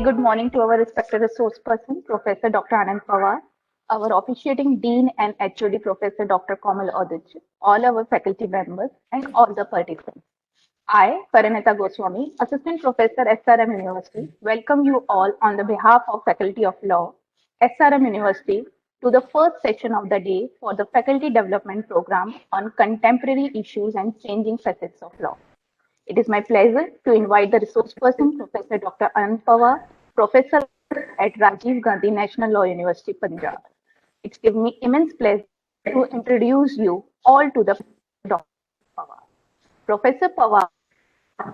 very good morning to our respected resource person, Professor Dr. Anand Pawar, our officiating Dean and HOD Professor Dr. Komal Odich, all our faculty members, and all the participants. I, Parinita Goswami, Assistant Professor SRM University, welcome you all on the behalf of Faculty of Law, SRM University, to the first session of the day for the Faculty Development Program on Contemporary Issues and Changing Facets of Law. It is my pleasure to invite the resource person, Professor Dr. Anand Pawar, Professor at Rajiv Gandhi National Law University, Punjab. It gives me immense pleasure to introduce you all to the Dr. Pawar. Professor Pawar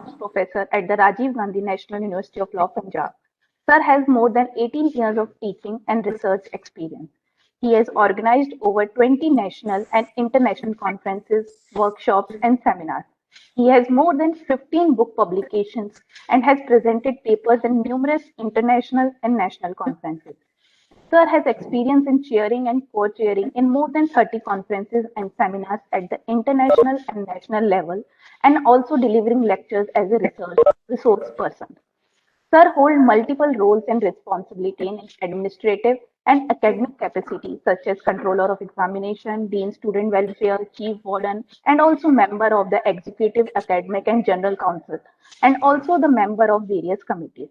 is Professor at the Rajiv Gandhi National University of Law, Punjab. Sir has more than 18 years of teaching and research experience. He has organized over 20 national and international conferences, workshops, and seminars. He has more than 15 book publications and has presented papers in numerous international and national conferences. Sir has experience in chairing and co-chairing in more than 30 conferences and seminars at the international and national level, and also delivering lectures as a resource person. Sir holds multiple roles and responsibility in administrative and academic capacity, such as controller of examination, dean student welfare, chief warden, and also member of the executive, academic, and general council, and also the member of various committees.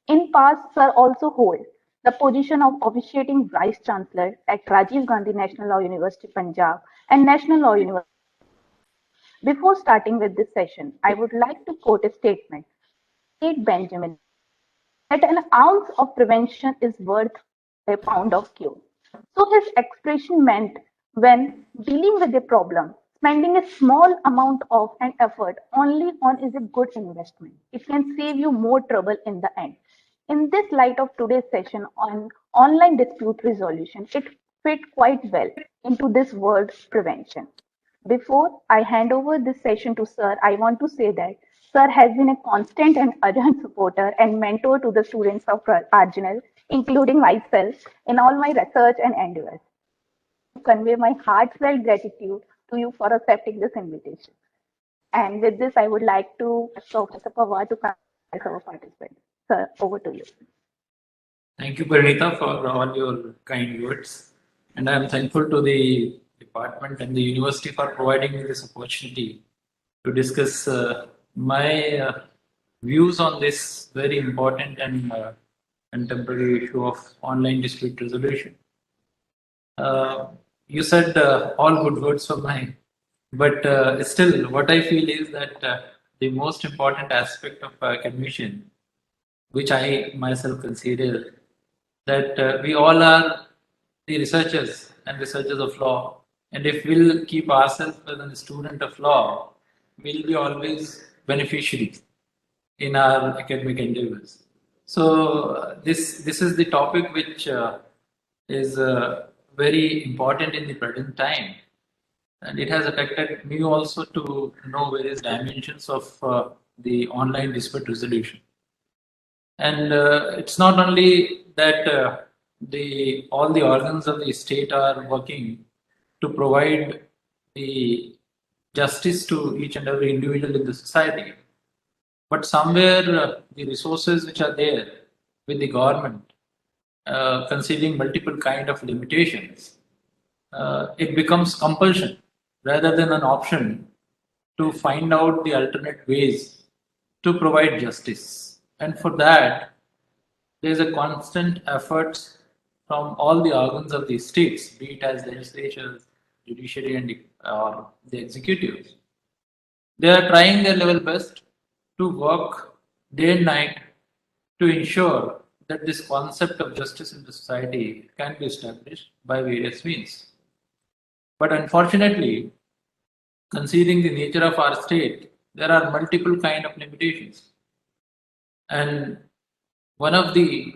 In past, Sir also holds the position of officiating vice chancellor at Rajiv Gandhi National Law University, Punjab, and National Law University. Before starting with this session, I would like to quote a statement. Said Benjamin that an ounce of prevention is worth a pound of cure. So his expression meant when dealing with a problem, spending a small amount of an effort only on is a good investment. It can save you more trouble in the end. In this light of today's session on online dispute resolution, it fit quite well into this word prevention. Before I hand over this session to Sir, I want to say that Sir has been a constant and ardent supporter and mentor to the students of Arjunal, including myself, in all my research and endeavors. I convey my heartfelt gratitude to you for accepting this invitation. And with this, I would like to ask Professor Pawar to come as our participant. Sir, over to you. Thank you, Parinita, for all your kind words. And I am thankful to the department and the university for providing me this opportunity to discuss my views on this very important and contemporary issue of online dispute resolution. You said all good words for mine, but still, what I feel is that the most important aspect of academician, which I myself consider, that we all are the researchers and researchers of law, and if we'll keep ourselves as a student of law, we'll be always beneficiaries in our academic endeavors. So this is the topic which is very important in the present time, and it has affected me also to know various dimensions of the online dispute resolution. And it's not only that all the organs of the state are working to provide the justice to each and every individual in the society, but somewhere the resources which are there with the government, considering multiple kind of limitations, it becomes compulsion rather than an option to find out the alternate ways to provide justice. And for that, there is a constant effort from all the organs of the states, be it as legislatures, judiciary, and the executives. They are trying their level best to work day and night to ensure that this concept of justice in the society can be established by various means. But unfortunately, considering the nature of our state, there are multiple kind of limitations. And one of the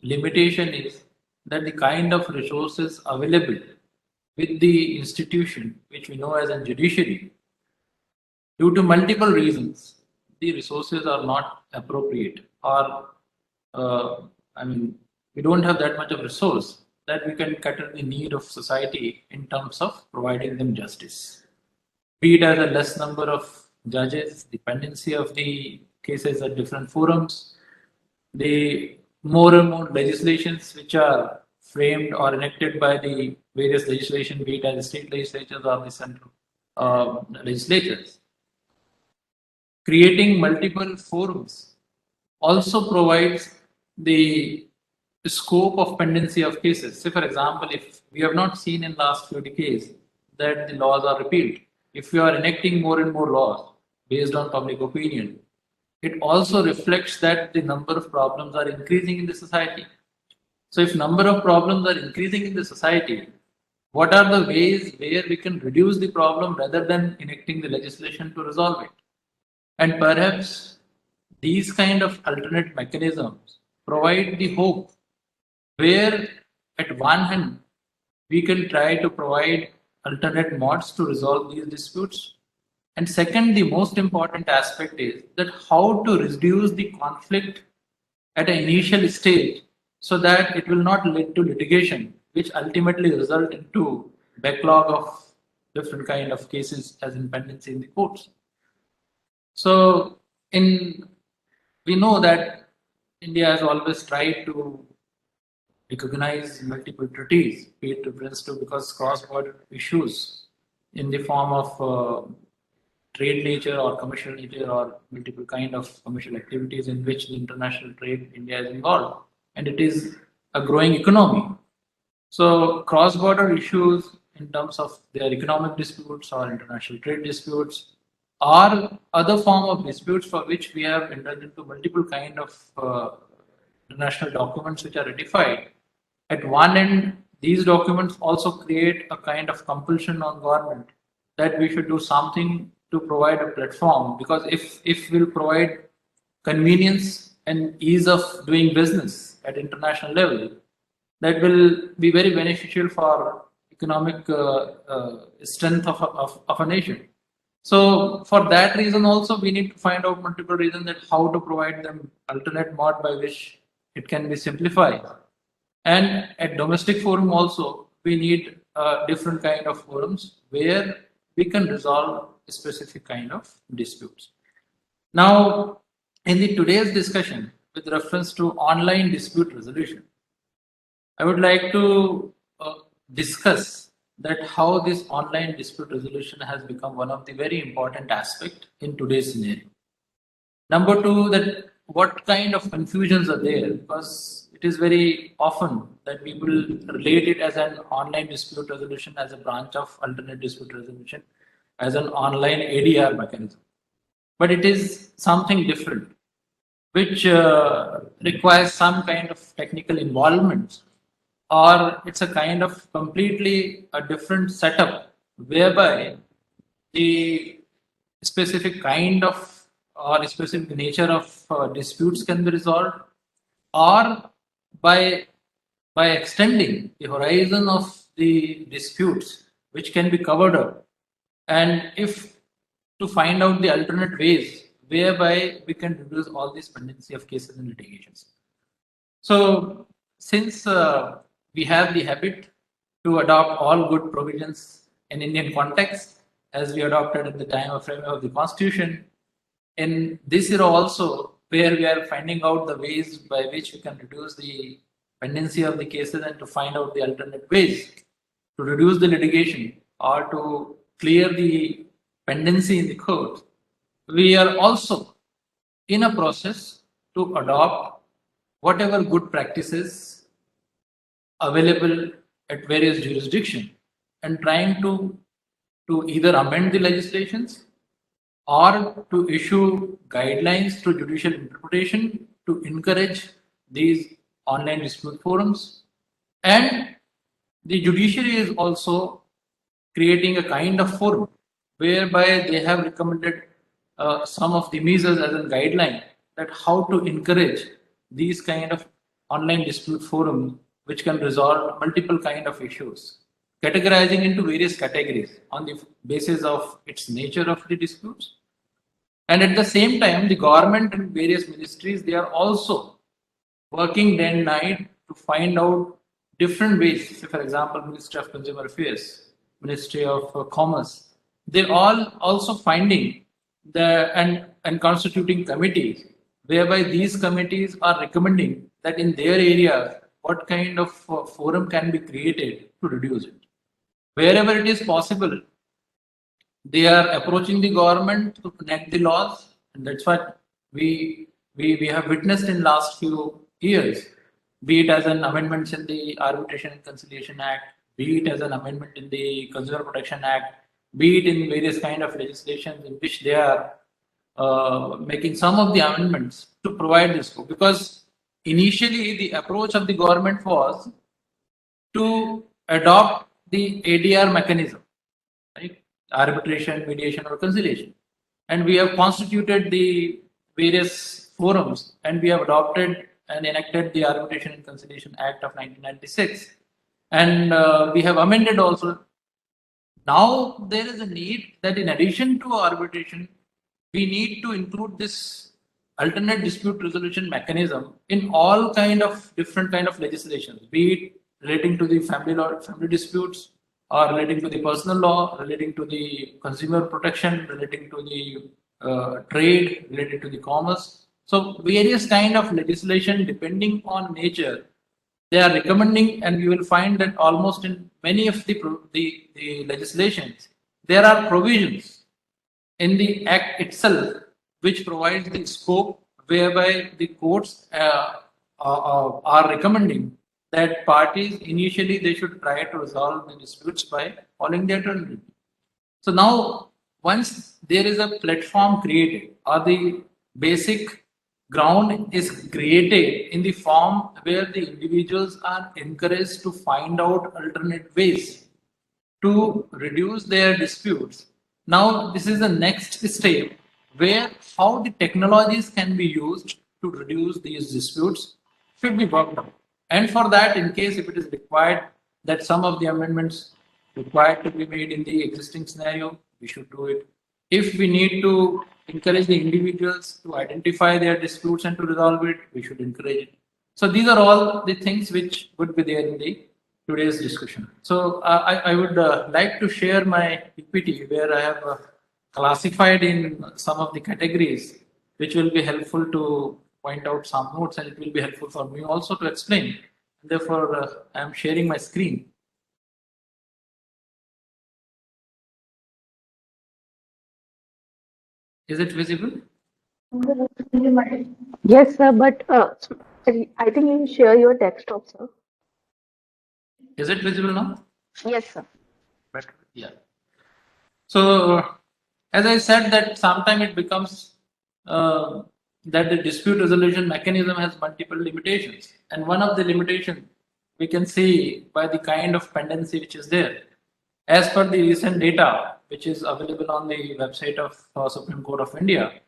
limitation is that the kind of resources available with the institution, which we know as a judiciary, due to multiple reasons, the resources are not appropriate, or we don't have that much of resource that we can cater the need of society in terms of providing them justice. Be it as a less number of judges, dependency of the cases at different forums, the more and more legislations which are framed or enacted by the various legislation, be it as state legislatures or the central legislatures. Creating multiple forums also provides the scope of pendency of cases. Say, for example, if we have not seen in last few decades that the laws are repealed, if we are enacting more and more laws based on public opinion, it also reflects that the number of problems are increasing in the society. So if number of problems are increasing in the society, what are the ways where we can reduce the problem rather than enacting the legislation to resolve it? And perhaps these kind of alternate mechanisms provide the hope where at one hand we can try to provide alternate modes to resolve these disputes. And second, the most important aspect is that how to reduce the conflict at an initial stage so that it will not lead to litigation, which ultimately result into backlog of different kind of cases as in pendency in the courts. So in we know that India has always tried to recognize multiple treaties, be it reference to because cross-border issues in the form of trade nature or commercial nature or multiple kind of commercial activities in which the international trade India is involved, and it is a growing economy. So cross-border issues in terms of their economic disputes or international trade disputes or other form of disputes for which we have entered into multiple kind of international documents which are ratified. At one end, these documents also create a kind of compulsion on government that we should do something to provide a platform, because if we'll provide convenience and ease of doing business at international level, that will be very beneficial for economic strength of a nation. So for that reason also we need to find out multiple reasons that how to provide them alternate mode by which it can be simplified. And at domestic forum also we need different kind of forums where we can resolve a specific kind of disputes. Now, in the today's discussion with reference to online dispute resolution, I would like to discuss that how this online dispute resolution has become one of the very important aspect in today's scenario. Number two, that what kind of confusions are there, because it is very often that people relate it as an online dispute resolution as a branch of alternate dispute resolution as an online ADR mechanism. But it is something different, which requires some kind of technical involvement, or it's a kind of completely a different setup whereby the specific kind of or specific nature of disputes can be resolved, or by extending the horizon of the disputes which can be covered up, and if to find out the alternate ways whereby we can reduce all this pendency of cases and litigations. So since we have the habit to adopt all good provisions in Indian context as we adopted at the time of framing of the constitution, in this era also where we are finding out the ways by which we can reduce the pendency of the cases and to find out the alternate ways to reduce the litigation or to clear the pendency in the court, we are also in a process to adopt whatever good practices available at various jurisdictions and trying to either amend the legislations or to issue guidelines through judicial interpretation to encourage these online dispute forums. And the judiciary is also creating a kind of forum whereby they have recommended some of the measures as a guideline that how to encourage these kind of online dispute forum which can resolve multiple kind of issues, categorizing into various categories on the basis of its nature of the disputes. And at the same time, the government and various ministries, they are also working day and night to find out different ways. So for example, Ministry of Consumer Affairs, Ministry of Commerce, they're all also finding and constituting committees whereby these committees are recommending that in their area, what kind of forum can be created to reduce it. Wherever it is possible, they are approaching the government to enact the laws, and that's what we have witnessed in last few years, be it as an amendments in the Arbitration and Conciliation Act, be it as an amendment in the Consumer Protection Act, be it in various kind of legislations in which they are making some of the amendments to provide this scope. Because initially the approach of the government was to adopt the ADR mechanism, right? Arbitration, mediation, or conciliation. And we have constituted the various forums, and we have adopted and enacted the Arbitration and Conciliation Act of 1996. And we have amended also. Now there is a need that in addition to arbitration, we need to include this alternate dispute resolution mechanism in all kind of different kind of legislation, be it relating to the family law, family disputes, or relating to the personal law, relating to the consumer protection, relating to the trade, related to the commerce. So various kind of legislation depending on nature, they are recommending, and you will find that almost in many of the legislations, there are provisions in the act itself which provides the scope whereby the courts are recommending that parties initially they should try to resolve the disputes by following the alternative. So now, once there is a platform created or the basic ground is created in the form where the individuals are encouraged to find out alternate ways to reduce their disputes. Now, this is the next step where how the technologies can be used to reduce these disputes should be worked out. And for that, in case if it is required that some of the amendments required to be made in the existing scenario, we should do it. If we need to encourage the individuals to identify their disputes and to resolve it, we should encourage it. So these are all the things which would be there in the today's discussion. So I would like to share my PPT where I have classified in some of the categories, which will be helpful to point out some notes, and it will be helpful for me also to explain. Therefore, I am sharing my screen. Is it visible? Yes, sir, but I think you share your desktop, sir. Is it visible now? Yes, sir. Better. Yeah. So, as I said, that sometimes it becomes that the dispute resolution mechanism has multiple limitations, and one of the limitations we can see by the kind of pendency which is there. As per the recent data, which is available on the website of Supreme Court of India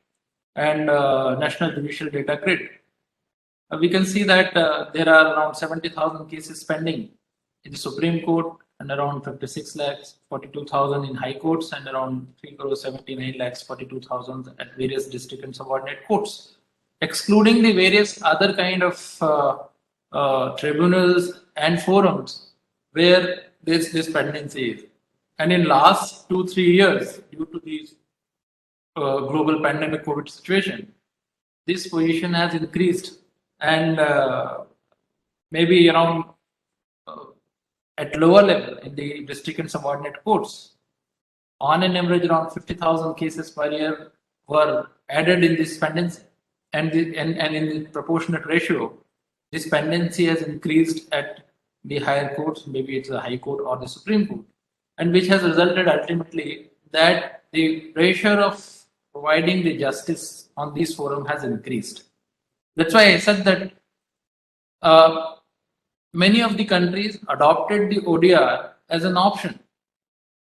and National Judicial Data Grid, we can see that there are around 70,000 cases pending in the Supreme Court and around 56 lakhs 42,000 in high courts and around 3 crore 79 lakhs 42,000 at various district and subordinate courts, excluding the various other kind of tribunals and forums where this pendency is. And in last 2-3 years, due to the global pandemic COVID situation, this position has increased, and maybe around at lower level in the district and subordinate courts, on an average around 50,000 cases per year were added in this pendency, and in the proportionate ratio, this pendency has increased at the higher courts, maybe it's the High Court or the Supreme Court, and which has resulted ultimately that the pressure of providing the justice on this forum has increased. That's why I said that many of the countries adopted the ODR as an option,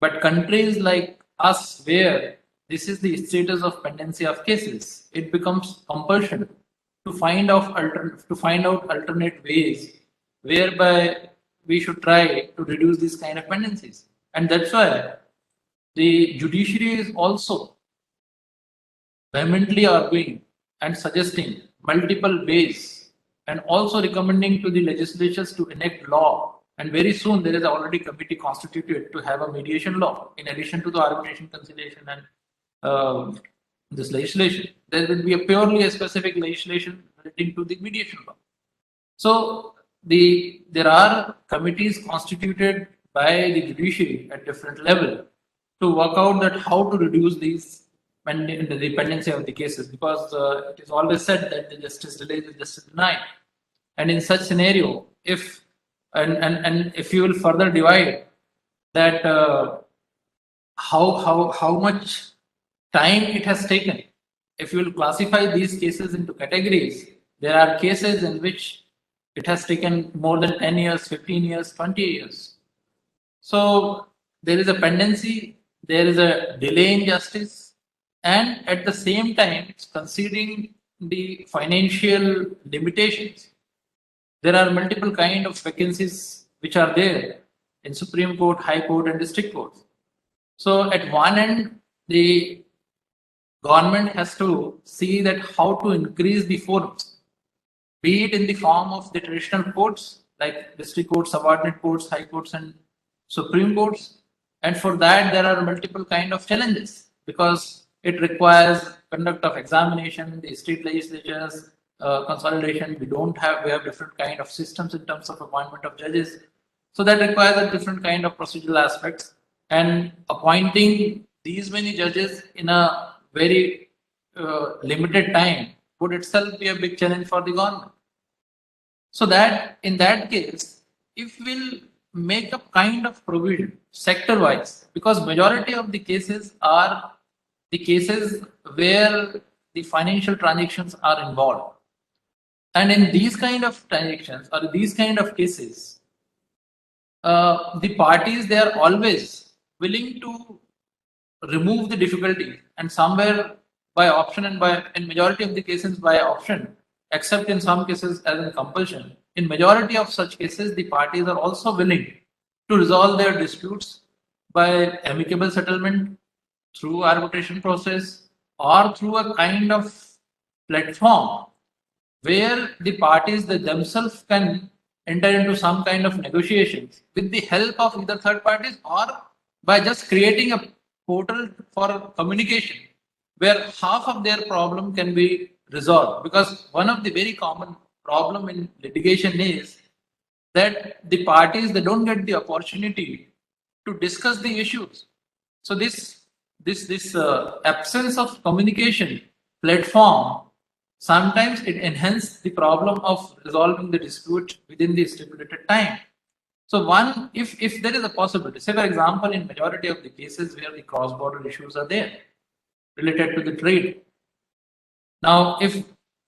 but countries like us, where this is the status of pendency of cases, it becomes compulsion to find out alternate ways whereby we should try to reduce these kind of pendencies. And that's why the judiciary is also vehemently arguing and suggesting multiple ways and also recommending to the legislatures to enact law. And very soon there is already a committee constituted to have a mediation law in addition to the arbitration, conciliation, and this legislation. There will be a purely a specific legislation relating to the mediation law. So there are committees constituted by the judiciary at different level to work out that how to reduce the dependency of the cases, because it is always said that the justice delayed is justice denied. And in such scenario, and if you will further divide that how much time it has taken, if you will classify these cases into categories, there are cases in which it has taken more than 10 years, 15 years, 20 years. So there is a pendency, there is a delay in justice, and at the same time, considering the financial limitations, there are multiple kind of vacancies which are there in Supreme Court, High Court, and District Courts. So at one end, the government has to see that how to increase the forums, be it in the form of the traditional courts like district courts, subordinate courts, high courts, and Supreme Courts. And for that, there are multiple kind of challenges because it requires conduct of examination, the state legislatures, consolidation. We have different kind of systems in terms of appointment of judges. So that requires a different kind of procedural aspects. And appointing these many judges in a very limited time would itself be a big challenge for the government. So that in that case, if we'll make a kind of provision sector wise, because majority of the cases are the cases where the financial transactions are involved. And in these kind of transactions or these kind of cases, the parties, they are always willing to remove the difficulty, and somewhere by option, and by in majority of the cases by option, except in some cases as in compulsion. In majority of such cases, the parties are also willing to resolve their disputes by amicable settlement, through arbitration process, or through a kind of platform where the parties they themselves can enter into some kind of negotiations with the help of either third parties, or by just creating a portal for communication where half of their problem can be resolved. Because one of the very common problem in litigation is that the parties they don't get the opportunity to discuss the issues. So this absence of communication platform, sometimes it enhances the problem of resolving the dispute within the stipulated time. So one, if there is a possibility, say for example, in majority of the cases where the cross-border issues are there related to the trade. Now, if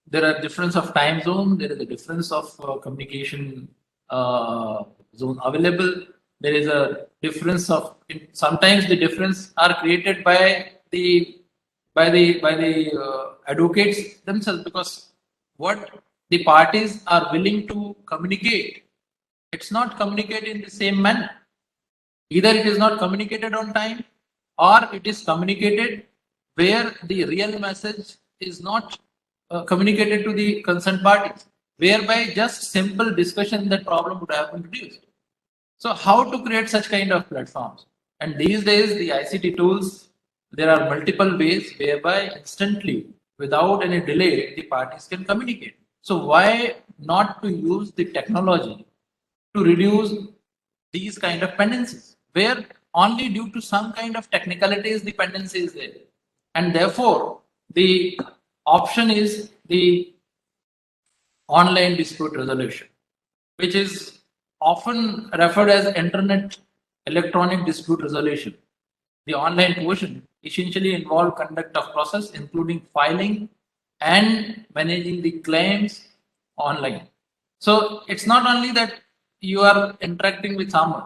there are difference of time zone, there is a difference of communication zone available. There is a difference of sometimes the difference are created by the advocates themselves, because what the parties are willing to communicate, it's not communicated in the same manner. Either it is not communicated on time, or it is communicated where the real message is not communicated to the concerned parties, whereby just simple discussion that problem would have been reduced. So how to create such kind of platforms? And these days, the ICT tools, there are multiple ways whereby instantly, without any delay, the parties can communicate. So why not to use the technology to reduce these kind of pendencies, where only due to some kind of technicalities the pendency is there. And therefore, the option is the online dispute resolution, which is often referred as internet electronic dispute resolution. The online portion essentially involves conduct of process, including filing and managing the claims online. So it's not only that you are interacting with someone,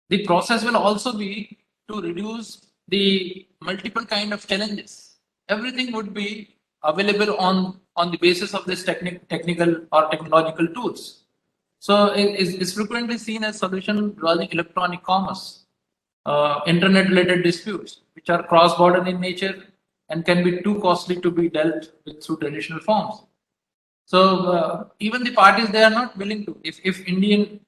the process will also be to reduce the multiple kind of challenges. Everything would be available on the basis of this technical or technological tools. So it is frequently seen as solution involving electronic commerce, internet related disputes, which are cross-border in nature and can be too costly to be dealt with through traditional forms. So even the parties, they are not willing to. If Indian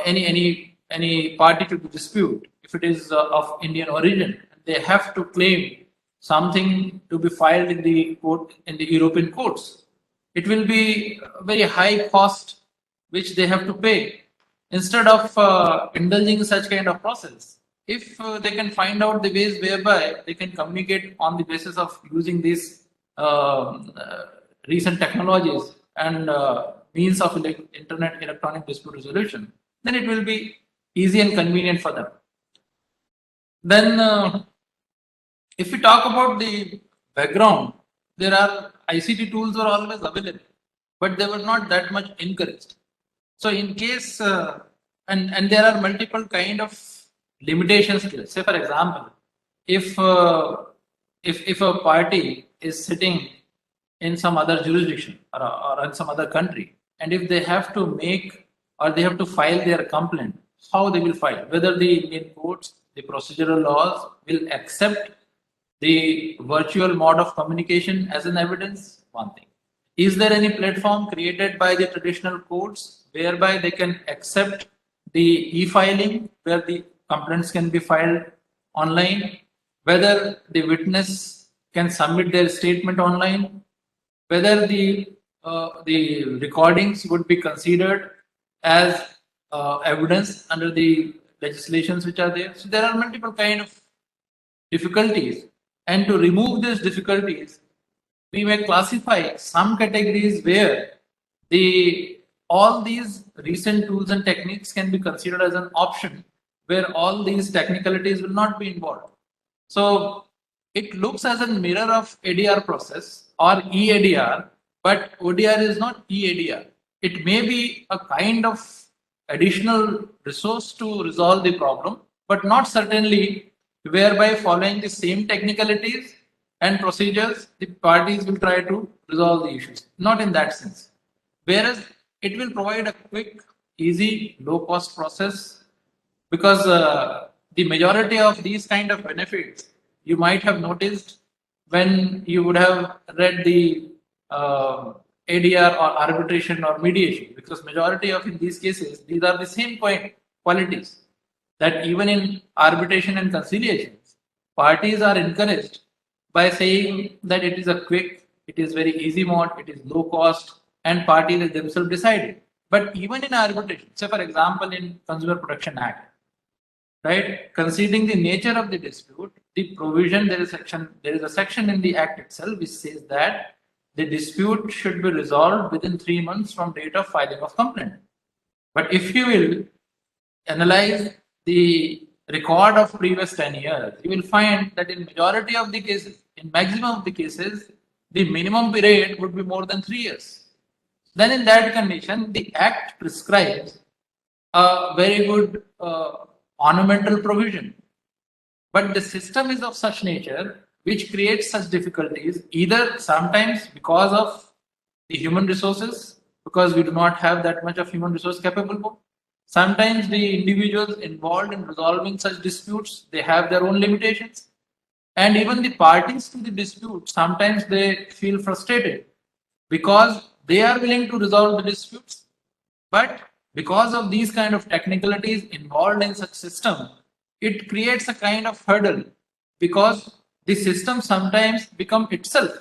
any party to the dispute, if it is of Indian origin, they have to claim something to be filed in the court in the European courts. it will be a very high cost which they have to pay instead of indulging such kind of process. If they can find out the ways whereby they can communicate on the basis of using these recent technologies and means of internet electronic dispute resolution, then it will be easy and convenient for them. Then, if we talk about the background, there are ICT tools were always available, but they were not that much encouraged. So, in case, and there are multiple kind of limitations to it. Say, for example, if if a party is sitting in some other jurisdiction or in some other country, and if they have to make or they have to file their complaint, how they will file? Whether the Indian courts, the procedural laws will accept the virtual mode of communication as an evidence? One thing. Is there any platform created by the traditional courts whereby they can accept the e-filing where the complaints can be filed online? Whether the witness can submit their statement online? Whether the recordings would be considered as evidence under the legislations which are there? So there are multiple kind of difficulties, and to remove these difficulties, we may classify some categories where the all these recent tools and techniques can be considered as an option where all these technicalities will not be involved. So it looks as a mirror of ADR process or EADR, but ODR is not EADR. It may be a kind of additional resource to resolve the problem, but not certainly whereby following the same technicalities and procedures, the parties will try to resolve the issues. Not in that sense. Whereas it will provide a quick, easy, low cost process because the majority of these kind of benefits you might have noticed when you would have read the ADR or arbitration or mediation, because majority of in these cases these are the same qualities, that even in arbitration and conciliations parties are encouraged by saying that it is a quick, it is very easy mode, it is low cost, and parties themselves decided. But even in arbitration, say for example in Consumer Protection Act, right, considering the nature of the dispute, the provision, there is a section in the act itself which says that the dispute should be resolved within 3 months from date of filing of complaint. But if you will analyze the record of previous 10 years, you will find that in majority of the cases, in maximum of the cases, the minimum period would be more than 3 years. Then in that condition, the act prescribes a very good ornamental provision. But the system is of such nature which creates such difficulties, either sometimes because of the human resources, because we do not have that much of human resource capable. Sometimes the individuals involved in resolving such disputes, they have their own limitations. And even the parties to the dispute, sometimes they feel frustrated because they are willing to resolve the disputes. But because of these kind of technicalities involved in such system, it creates a kind of hurdle because the system sometimes become itself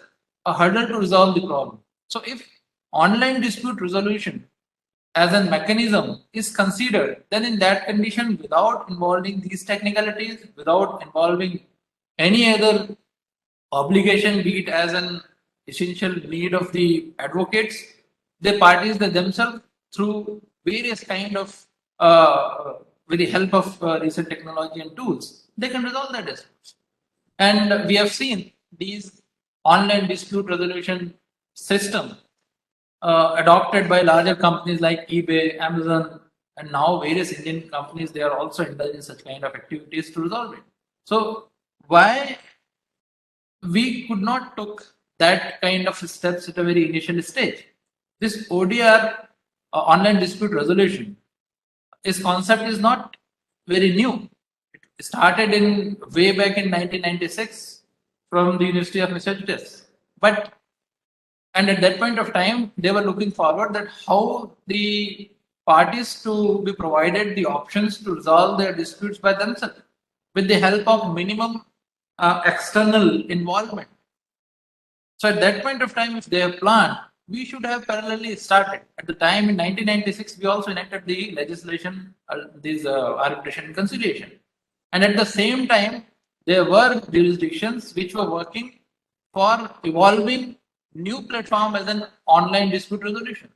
a hurdle to resolve the problem. So if online dispute resolution as a mechanism is considered, then in that condition, without involving these technicalities, without involving any other obligation, be it as an essential need of the advocates, the parties they themselves through various kind of with the help of recent technology and tools, they can resolve their disputes. And we have seen these online dispute resolution system adopted by larger companies like eBay, Amazon, and now various Indian companies, they are also indulging such kind of activities to resolve it. So why we could not took that kind of steps at a very initial stage? This ODR, online dispute resolution, this concept is not very new. It started in way back in 1996 from the University of Massachusetts. And at that point of time, they were looking forward that how the parties to be provided the options to resolve their disputes by themselves with the help of minimum external involvement. So at that point of time, if they have planned we should have parallelly started. At the time in 1996, we also enacted the legislation, arbitration and conciliation. And at the same time, there were jurisdictions which were working for evolving new platform as an online dispute resolution.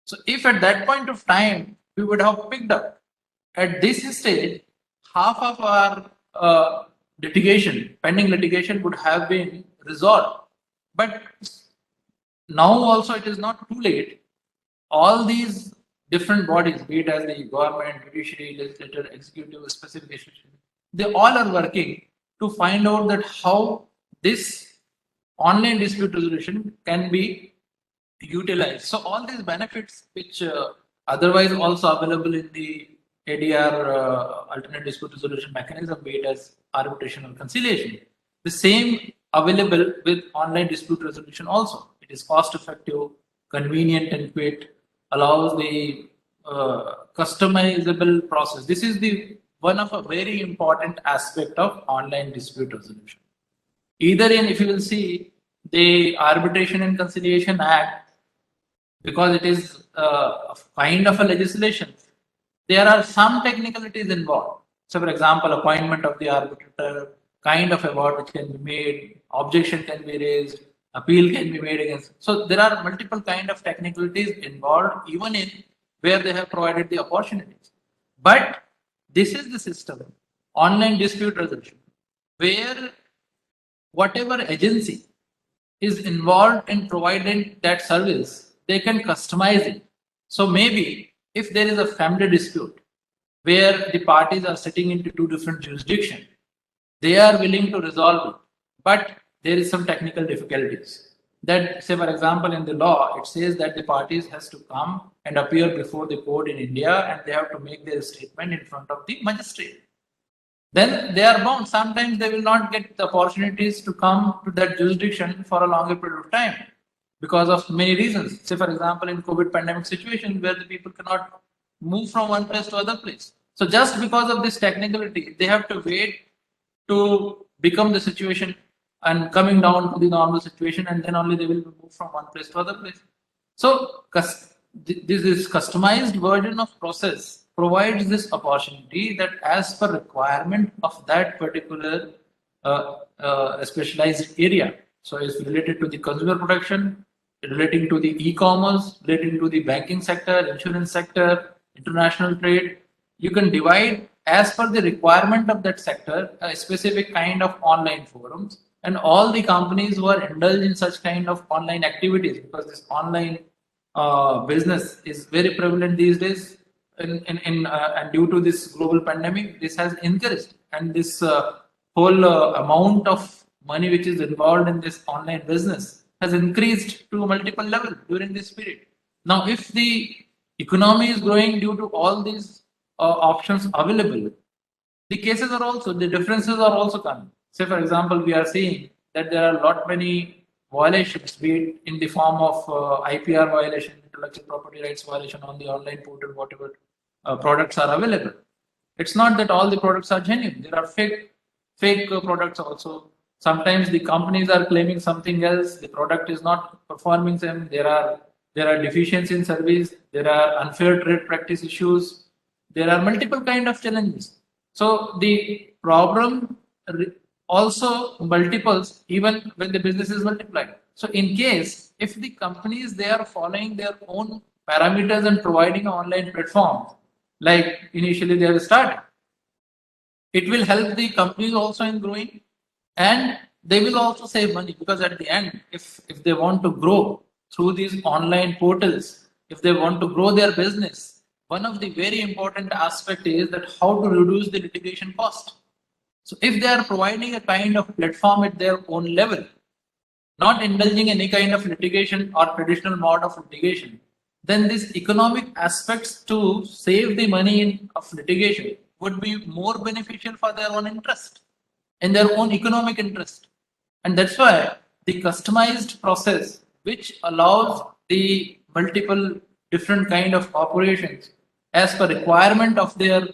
So if at that point of time we would have picked up at this stage, half of our pending litigation would have been resolved. But now also it is not too late. All these different bodies, be it as the government, judiciary, legislature, executive, specific institution, they all are working to find out that how this online dispute resolution can be utilized. So all these benefits which otherwise also available in the ADR alternate dispute resolution mechanism, be it as arbitration or conciliation, the same available with online dispute resolution also. It is cost effective, convenient and quick, allows the customizable process. This is the one of a very important aspect of online dispute resolution. Either in, if you will see the Arbitration and Conciliation Act, because it is a kind of a legislation, there are some technicalities involved. So, for example, appointment of the arbitrator, kind of award which can be made, objection can be raised, appeal can be made against. So, there are multiple kind of technicalities involved, even in where they have provided the opportunities. But this is the system, online dispute resolution, where whatever agency is involved in providing that service, they can customize it. So maybe if there is a family dispute where the parties are sitting into two different jurisdictions, they are willing to resolve it, but there is some technical difficulties. That, say for example, in the law, it says that the parties has to come and appear before the court in India and they have to make their statement in front of the magistrate. Then they are bound. Sometimes they will not get the opportunities to come to that jurisdiction for a longer period of time because of many reasons. Say, for example, in COVID pandemic situation where the people cannot move from one place to other place. So just because of this technicality, they have to wait to become the situation and coming down to the normal situation, and then only they will move from one place to other place. So this is customized version of process provides this opportunity that as per requirement of that particular specialized area. So it's related to the consumer protection, relating to the e-commerce, relating to the banking sector, insurance sector, international trade. You can divide as per the requirement of that sector a specific kind of online forums, and all the companies who are indulged in such kind of online activities, because this online business is very prevalent these days and due to this global pandemic, this has increased, and this whole amount of money which is involved in this online business has increased to multiple level during this period. Now, if the economy is growing due to all these options available, the cases are also, the differences are also coming. Say, for example, we are seeing that there are a lot many violations, be it in the form of IPR violation, intellectual property rights violation on the online portal, whatever products are available. It's not that all the products are genuine. There are fake products also. Sometimes the companies are claiming something else. The product is not performing them. There are deficiencies in service. There are unfair trade practice issues. There are multiple kind of challenges. So the problem also multiples even when the business is multiplied. So in case if the companies they are following their own parameters and providing an online platform like initially they have started, it will help the companies also in growing, and they will also save money, because at the end if they want to grow through these online portals, if they want to grow their business, one of the very important aspect is that how to reduce the litigation cost. So if they are providing a kind of platform at their own level, not indulging any kind of litigation or traditional mode of litigation, then these economic aspects to save the money of litigation would be more beneficial for their own interest and their own economic interest. And that's why the customized process, which allows the multiple different kind of operations as per requirement of their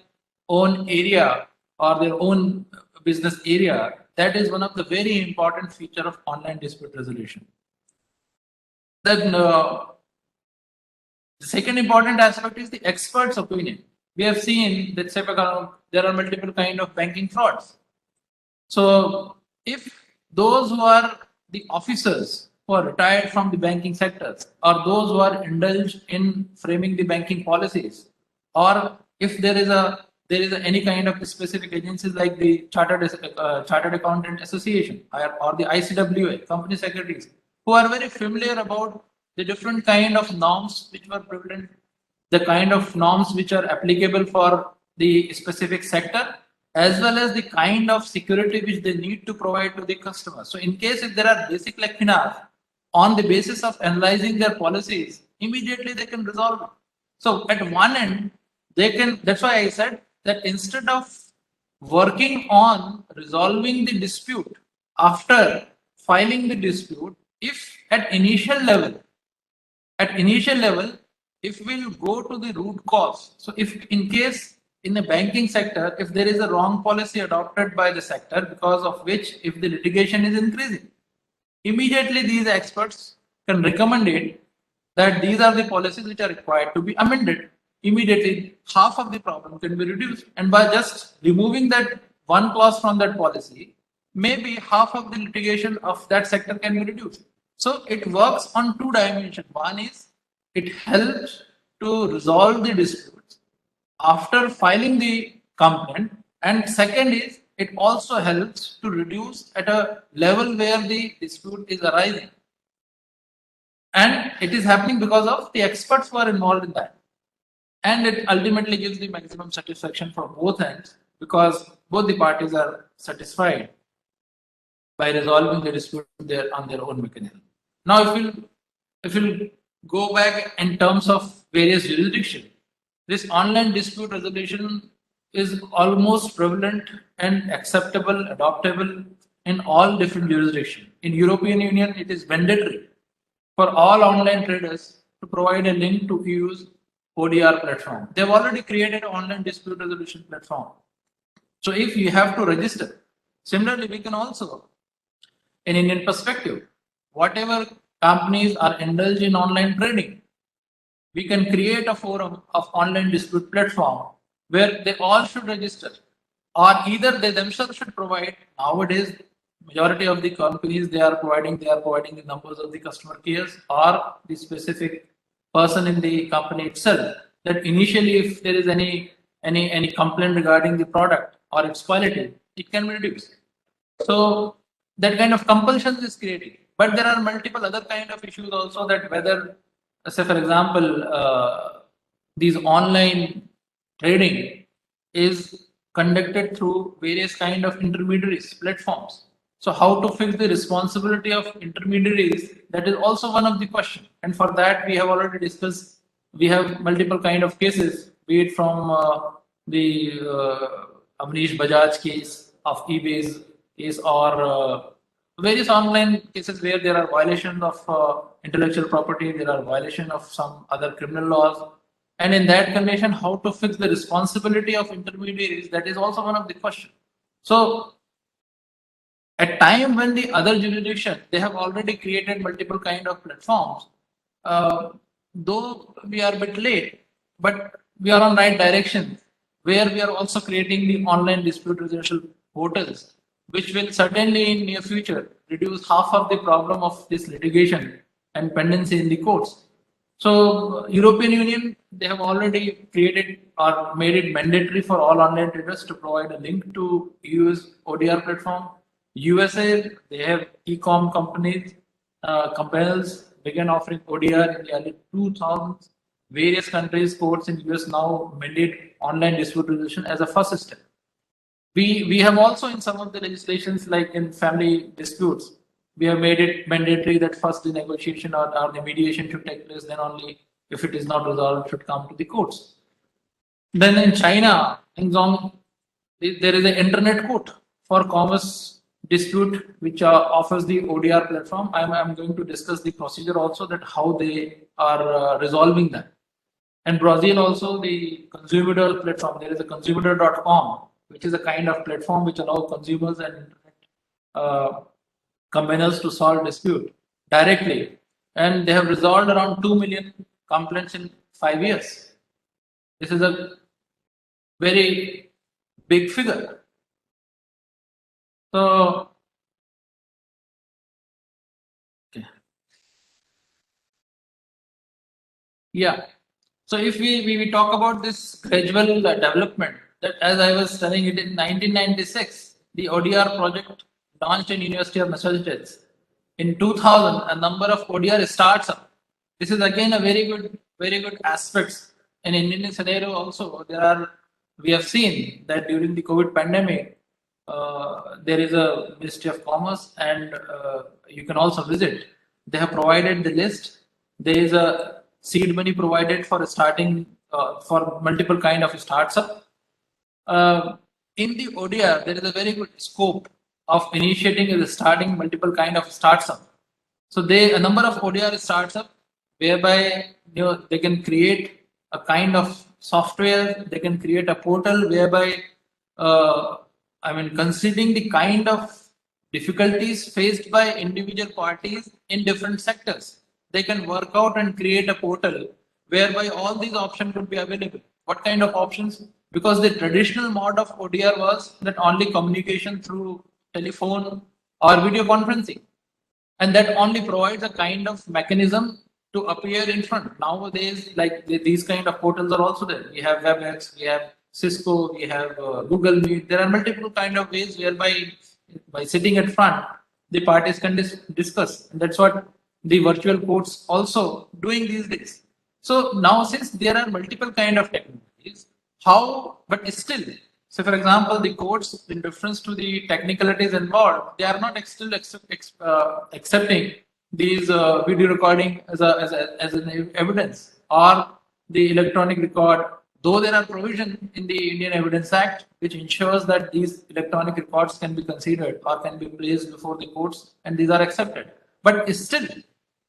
own area or their own business area, that is one of the very important feature of online dispute resolution. Then the second important aspect is the expert's opinion. We have seen that there are multiple kind of banking frauds. So if those who are the officers who are retired from the banking sectors, or those who are indulged in framing the banking policies, or if any kind of specific agencies like the Chartered Accountant Association, or the ICWA, company secretaries, who are very familiar about the different kind of norms which were prevalent, the kind of norms which are applicable for the specific sector, as well as the kind of security which they need to provide to the customer. So in case if there are basic lacunas, on the basis of analyzing their policies, immediately they can resolve it. So at one end, they can, that's why I said that instead of working on resolving the dispute after filing the dispute, if at initial level, if we'll go to the root cause, so if in case in the banking sector, if there is a wrong policy adopted by the sector because of which if the litigation is increasing, immediately these experts can recommend it that these are the policies which are required to be amended. Immediately, half of the problem can be reduced. And by just removing that one clause from that policy, maybe half of the litigation of that sector can be reduced. So it works on two dimensions. One is it helps to resolve the disputes after filing the complaint, and second is it also helps to reduce at a level where the dispute is arising, and it is happening because of the experts who are involved in that, and it ultimately gives the maximum satisfaction for both ends because both the parties are satisfied by resolving the dispute on their own mechanism. Now if we'll go back in terms of various jurisdictions, this online dispute resolution is almost prevalent and acceptable, adoptable in all different jurisdictions. In European Union, it is mandatory for all online traders to provide a link to use ODR platform. They've already created an online dispute resolution platform. So if you have to register, similarly, we can also, in Indian perspective, whatever companies are indulged in online trading, we can create a forum of online dispute platform where they all should register, or either they themselves should provide. Nowadays, majority of the companies they are providing the numbers of the customer cares or the specific person in the company itself. That initially, if there is any complaint regarding the product or its quality, it can be reduced. So that kind of compulsion is created. But there are multiple other kind of issues also, that whether, say for example, these online trading is conducted through various kind of intermediaries platforms. So how to fix the responsibility of intermediaries, that is also one of the question. And for that we have already discussed. We have multiple kind of cases, be it from the Amnish Bajaj case of eBay's case, or various online cases where there are violations of intellectual property, there are violations of some other criminal laws. And in that condition, how to fix the responsibility of intermediaries, that is also one of the questions. So at time when the other jurisdiction, they have already created multiple kind of platforms, though we are a bit late, but we are on right direction, where we are also creating the online dispute resolution portals, which will certainly in near future reduce half of the problem of this litigation and pendency in the courts. So European Union, they have already created or made it mandatory for all online traders to provide a link to use ODR platform. USA, they have e-com companies, companies began offering ODR in the early 2000s. Various countries, courts in US now mandate online dispute resolution as a first step. We have also in some of the legislations, like in family disputes, we have made it mandatory that first the negotiation or the mediation should take place, then only if it is not resolved should come to the courts. Then in China, in Zhong, there is an internet court for commerce dispute which offers the ODR platform. I'm going to discuss the procedure also, that how they are resolving that. And Brazil also, the consumer platform, there is a consumer.com, which is a kind of platform which allows consumers and internet companies to solve dispute directly. and they have resolved around 2 million complaints in 5 years. This is a very big figure. So, okay. Yeah. So if we talk about this gradual development, that as I was telling it in 1996, the ODR project launched in University of Massachusetts. In 2000, a number of ODR starts up. This is again a very good aspects. In Indian scenario also, we have seen that during the COVID pandemic, there is a Ministry of Commerce, and you can also visit. They have provided the list. There is a seed money provided for starting for multiple kind of startup. In the ODR, there is a very good scope of initiating and starting multiple kind of startup. So a number of ODR startup whereby they can create a kind of software, they can create a portal whereby considering the kind of difficulties faced by individual parties in different sectors, they can work out and create a portal whereby all these options would be available. What kind of options? Because the traditional mode of ODR was that only communication through telephone or video conferencing, and that only provides a kind of mechanism to appear in front. Nowadays, like these kind of portals are also there. We have WebEx, we have Cisco, we have Google Meet. There are multiple kind of ways whereby by sitting at front, the parties can discuss. And that's what the virtual courts also doing these days. So now, since there are multiple kind of technologies, but still, so for example, the courts, in reference to the technicalities involved, they are not still accepting these video recording as an evidence, or the electronic record, though there are provisions in the Indian Evidence Act which ensures that these electronic records can be considered or can be placed before the courts, and these are accepted. But still,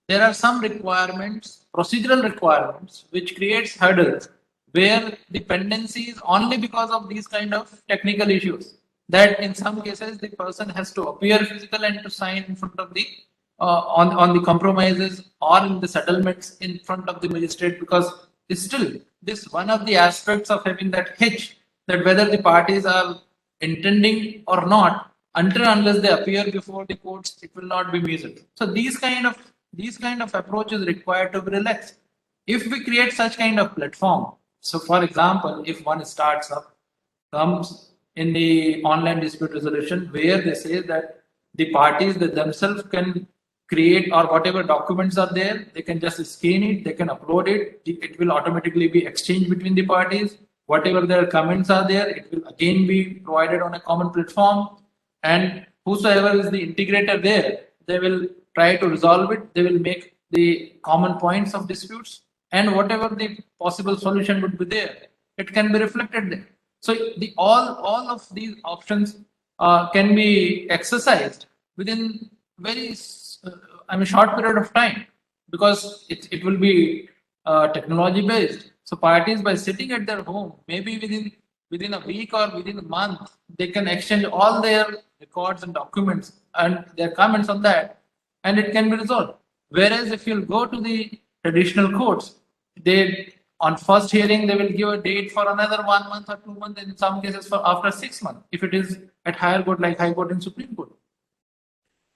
there are some requirements, procedural requirements, which creates hurdles where the pendency is only because of these kind of technical issues. That in some cases the person has to appear physical and to sign in front of the on the compromises or in the settlements in front of the magistrate, because still this one of the aspects of having that hitch, that whether the parties are intending or not, until unless they appear before the courts, it will not be measured. So these kind of approach is required to be relaxed. If we create such kind of platform, so for example, if one starts up comes in the online dispute resolution where they say that the parties that themselves can create, or whatever documents are there, they can just scan it, they can upload it, it will automatically be exchanged between the parties. Whatever their comments are there, it will again be provided on a common platform, and whosoever is the integrator there, they will try to resolve it. They will make the common points of disputes, and whatever the possible solution would be there, it can be reflected there. So the all of these options can be exercised within very short period of time, because it will be technology based. So parties, by sitting at their home, maybe within a week or within a month, they can exchange all their records and documents and their comments on that, and it can be resolved. Whereas if you'll go to the traditional courts, they on first hearing they will give a date for another 1 month or 2 months, in some cases for after 6 months, if it is at higher court like High Court and Supreme Court.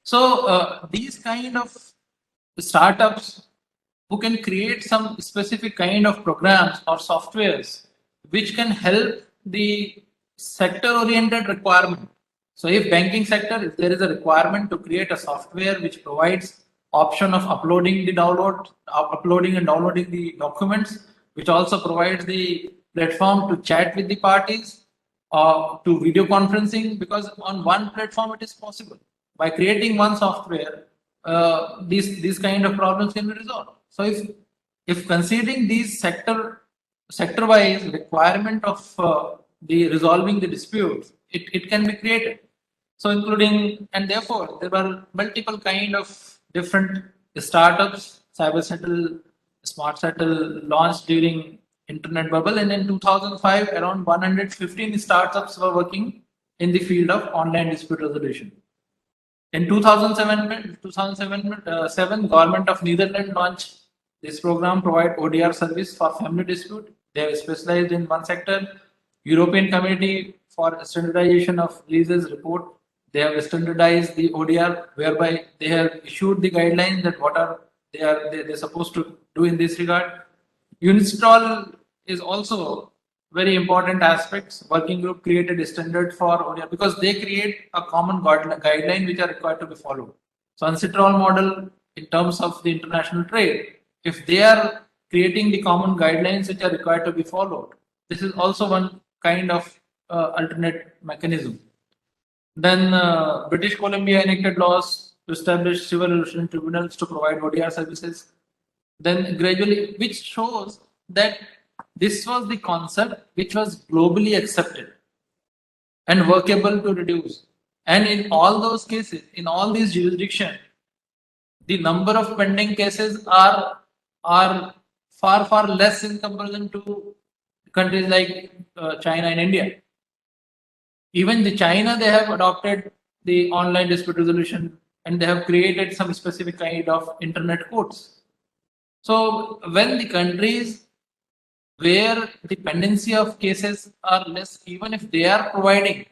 So these kind of startups who can create some specific kind of programs or softwares which can help the sector oriented requirement. So if banking sector, if there is a requirement to create a software which provides option of uploading and downloading the documents, which also provides the platform to chat with the parties, to video conferencing, because on one platform it is possible. By creating one software, these kind of problems can be resolved. So if considering these sector wise requirement of the resolving the disputes, it can be created. So including, and therefore there are multiple kind of different startups, cyber settle, smart settle launched during internet bubble, and in 2005 around 115 startups were working in the field of online dispute resolution. In 2007, Government of Netherlands launched this program, provide ODR service for family dispute. They have specialized in one sector. European Committee for Standardization of Leases report. They have standardized the ODR, whereby they have issued the guidelines that what are they're supposed to do in this regard. Uninstall is also very important aspects. Working group created a standard for ODR because they create a common guideline which are required to be followed. So UNCITRAL model in terms of the international trade, if they are creating the common guidelines which are required to be followed, this is also one kind of alternate mechanism. Then British Columbia enacted laws to establish civil resolution tribunals to provide ODR services. Then gradually, which shows that this was the concept which was globally accepted and workable to reduce. And in all those cases, in all these jurisdictions, the number of pending cases are far less in comparison to countries like China and India. Even the China, they have adopted the online dispute resolution and they have created some specific kind of internet courts. So when the countries where the pendency of cases are less, even if they are providing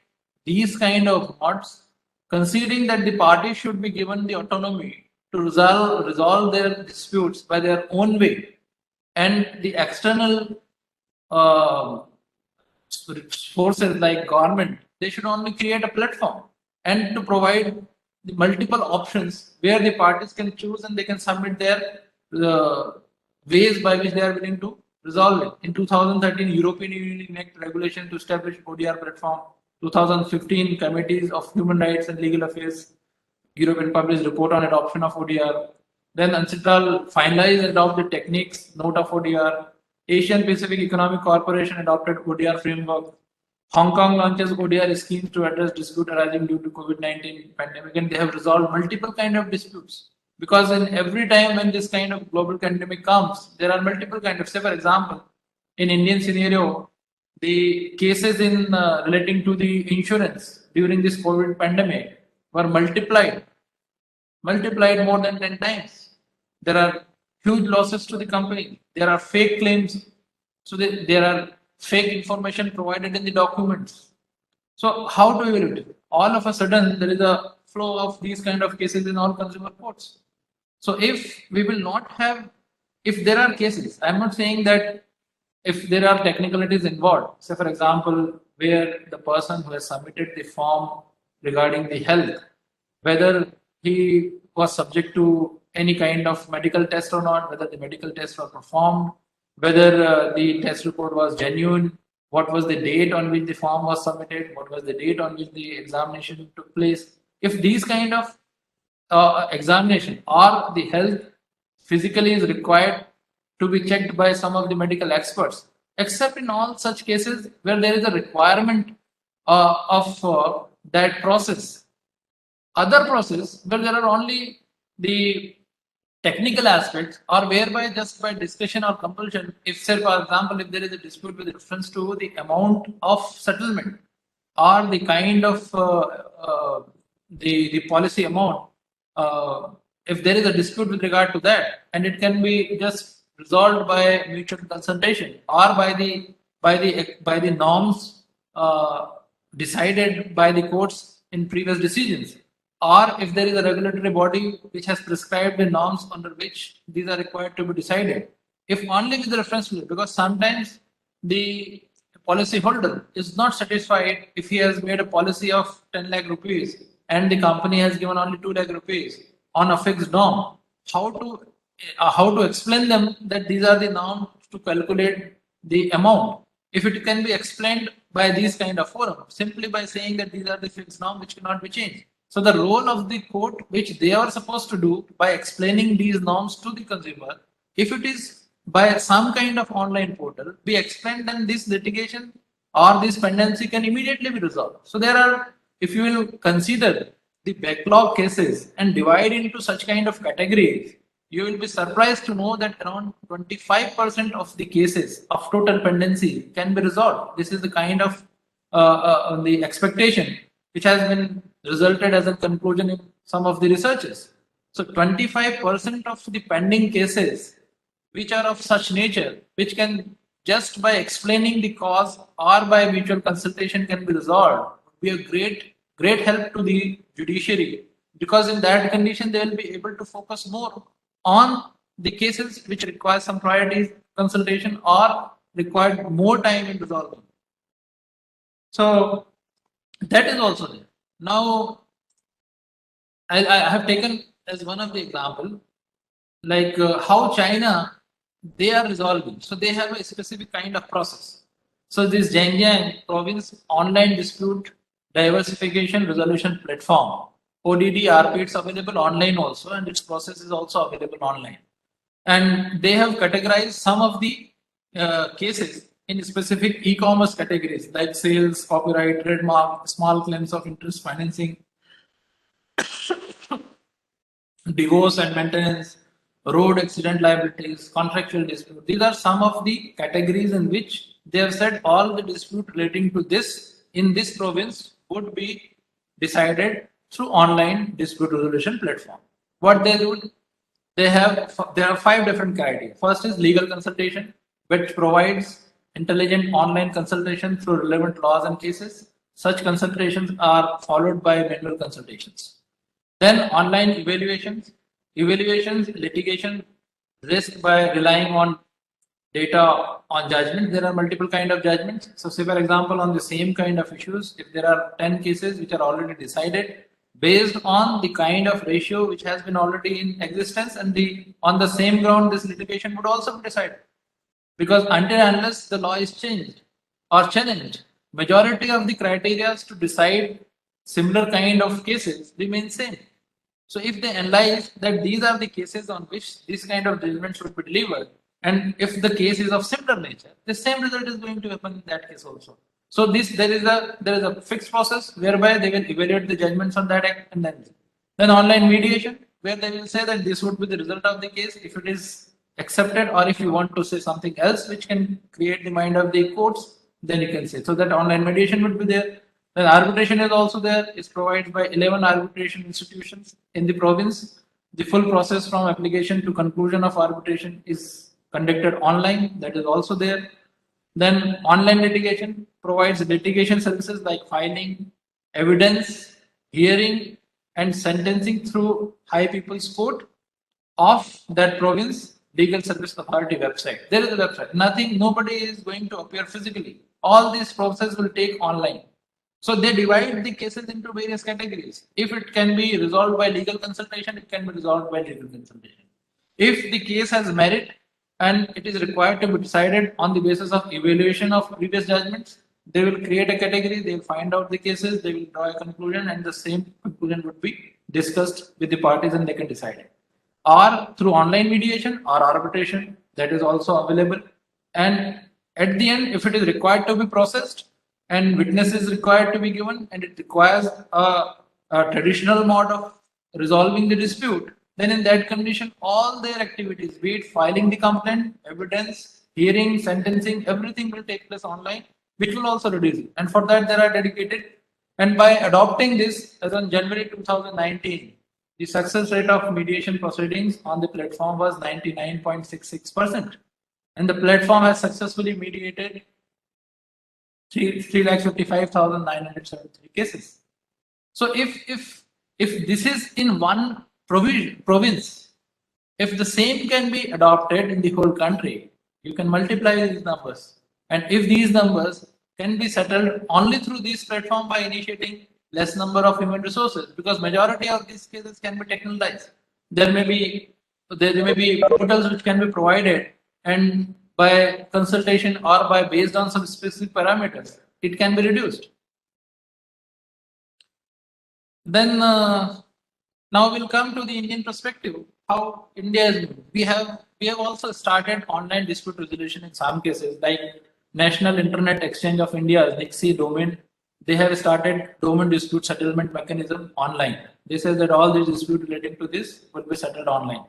these kind of mods, considering that the parties should be given the autonomy to resolve their disputes by their own way, and the external uh, forces like government, they should only create a platform and to provide the multiple options where the parties can choose and they can submit their ways by which they are willing to resolve it. In 2013, European Union enacted regulation to establish ODR platform. 2015, Committees of Human Rights and Legal Affairs, European published report on adoption of ODR. Then UNCITRAL finalized and adopted techniques, note of ODR. Asian Pacific Economic Corporation adopted ODR framework. Hong Kong launches ODR schemes to address dispute arising due to COVID-19 pandemic, and they have resolved multiple kind of disputes. Because in every time when this kind of global pandemic comes, there are multiple kind of, say for example, in Indian scenario, the cases in relating to the insurance during this COVID pandemic were multiplied more than 10 times. There are huge losses to the company. There are fake claims. So there are fake information provided in the documents. So how do we do it? All of a sudden, there is a flow of these kind of cases in all consumer courts. So if we will not have, if there are cases, I'm not saying that if there are technicalities involved, say for example, where the person who has submitted the form regarding the health, whether he was subject to any kind of medical test or not, whether the medical tests were performed, whether the test report was genuine, what was the date on which the form was submitted, what was the date on which the examination took place. If these kind of examination or the health physically is required to be checked by some of the medical experts, except in all such cases where there is a requirement of that process. Other process where there are only the technical aspects or whereby just by discussion or compulsion, if say for example, if there is a dispute with reference to the amount of settlement or the kind of the policy amount, if there is a dispute with regard to that, and it can be just resolved by mutual consultation or by the norms decided by the courts in previous decisions, or if there is a regulatory body which has prescribed the norms under which these are required to be decided, if only with reference to it, because sometimes the policy holder is not satisfied if he has made a policy of 10 lakh rupees and the company has given only 2 lakh rupees on a fixed norm. How to explain them that these are the norms to calculate the amount? If it can be explained by these kind of forums, simply by saying that these are the fixed norms which cannot be changed. So the role of the court, which they are supposed to do by explaining these norms to the consumer, if it is by some kind of online portal, be explained, then this litigation or this pendency can immediately be resolved. So there are, if you will consider the backlog cases and divide into such kind of categories, you will be surprised to know that around 25% of the cases of total pendency can be resolved. This is the kind of the expectation which has been resulted as a conclusion in some of the researches. So 25% of the pending cases which are of such nature, which can just by explaining the cause or by mutual consultation can be resolved, would be a great help to the judiciary, because in that condition they will be able to focus more on the cases which require some priority consultation or require more time in resolving. So that is also there. Now, I have taken as one of the example, like how China, they are resolving. So they have a specific kind of process. So this Zhejiang province online dispute diversification resolution platform, ODD-RP, it's available online also, and its process is also available online. And they have categorized some of the cases in specific e-commerce categories like sales, copyright, trademark, small claims of interest financing, divorce and maintenance, road accident liabilities, contractual dispute. These are some of the categories in which they have said all the dispute relating to this in this province would be decided through online dispute resolution platform. What they do, there are 5 different criteria. First is legal consultation, which provides intelligent online consultation through relevant laws and cases. Such consultations are followed by manual consultations. Then online evaluations, litigation risk by relying on data on judgment. There are multiple kind of judgments. So say for example, on the same kind of issues, if there are 10 cases which are already decided based on the kind of ratio which has been already in existence, and on the same ground this litigation would also be decided. Because until unless the law is changed or challenged, majority of the criteria to decide similar kind of cases remain same. So if they analyze that these are the cases on which this kind of judgment should be delivered, and if the case is of similar nature, the same result is going to happen in that case also. So there is a fixed process whereby they will evaluate the judgments on that act, and then online mediation, where they will say that this would be the result of the case if it is accepted, or if you want to say something else which can create the mind of the courts, then you can say. So that online mediation would be there. Then arbitration is also there. It's provided by 11 arbitration institutions in the province. The full process from application to conclusion of arbitration is conducted online. That is also there. Then online litigation provides litigation services like filing, evidence, hearing, and sentencing through High People's Court of that province legal service authority website. There is a website. Nobody is going to appear physically. All this process will take online. So they divide the cases into various categories. If it can be resolved by legal consultation, it can be resolved by legal consultation. If the case has merit and it is required to be decided on the basis of evaluation of previous judgments, they will create a category, they will find out the cases, they will draw a conclusion, and the same conclusion would be discussed with the parties and they can decide it. Or through online mediation or arbitration, that is also available. And at the end, if it is required to be processed and witness is required to be given, and it requires a traditional mode of resolving the dispute, then in that condition, all their activities, be it filing the complaint, evidence, hearing, sentencing, everything will take place online, which will also reduce it. And for that, there are dedicated. And by adopting this, as on January 2019, the success rate of mediation proceedings on the platform was 99.66%. And the platform has successfully mediated 3,55,973 cases. So if this is in one province, if the same can be adopted in the whole country, you can multiply these numbers. And if these numbers can be settled only through this platform by initiating less number of human resources, because majority of these cases can be technicalized. There may be portals which can be provided, and by consultation or by based on some specific parameters, it can be reduced. Then now we'll come to the Indian perspective. How India is moving. We have also started online dispute resolution in some cases, like National Internet Exchange of India, NIXI domain. They have started domain dispute settlement mechanism online. They say that all the dispute relating to this will be settled online.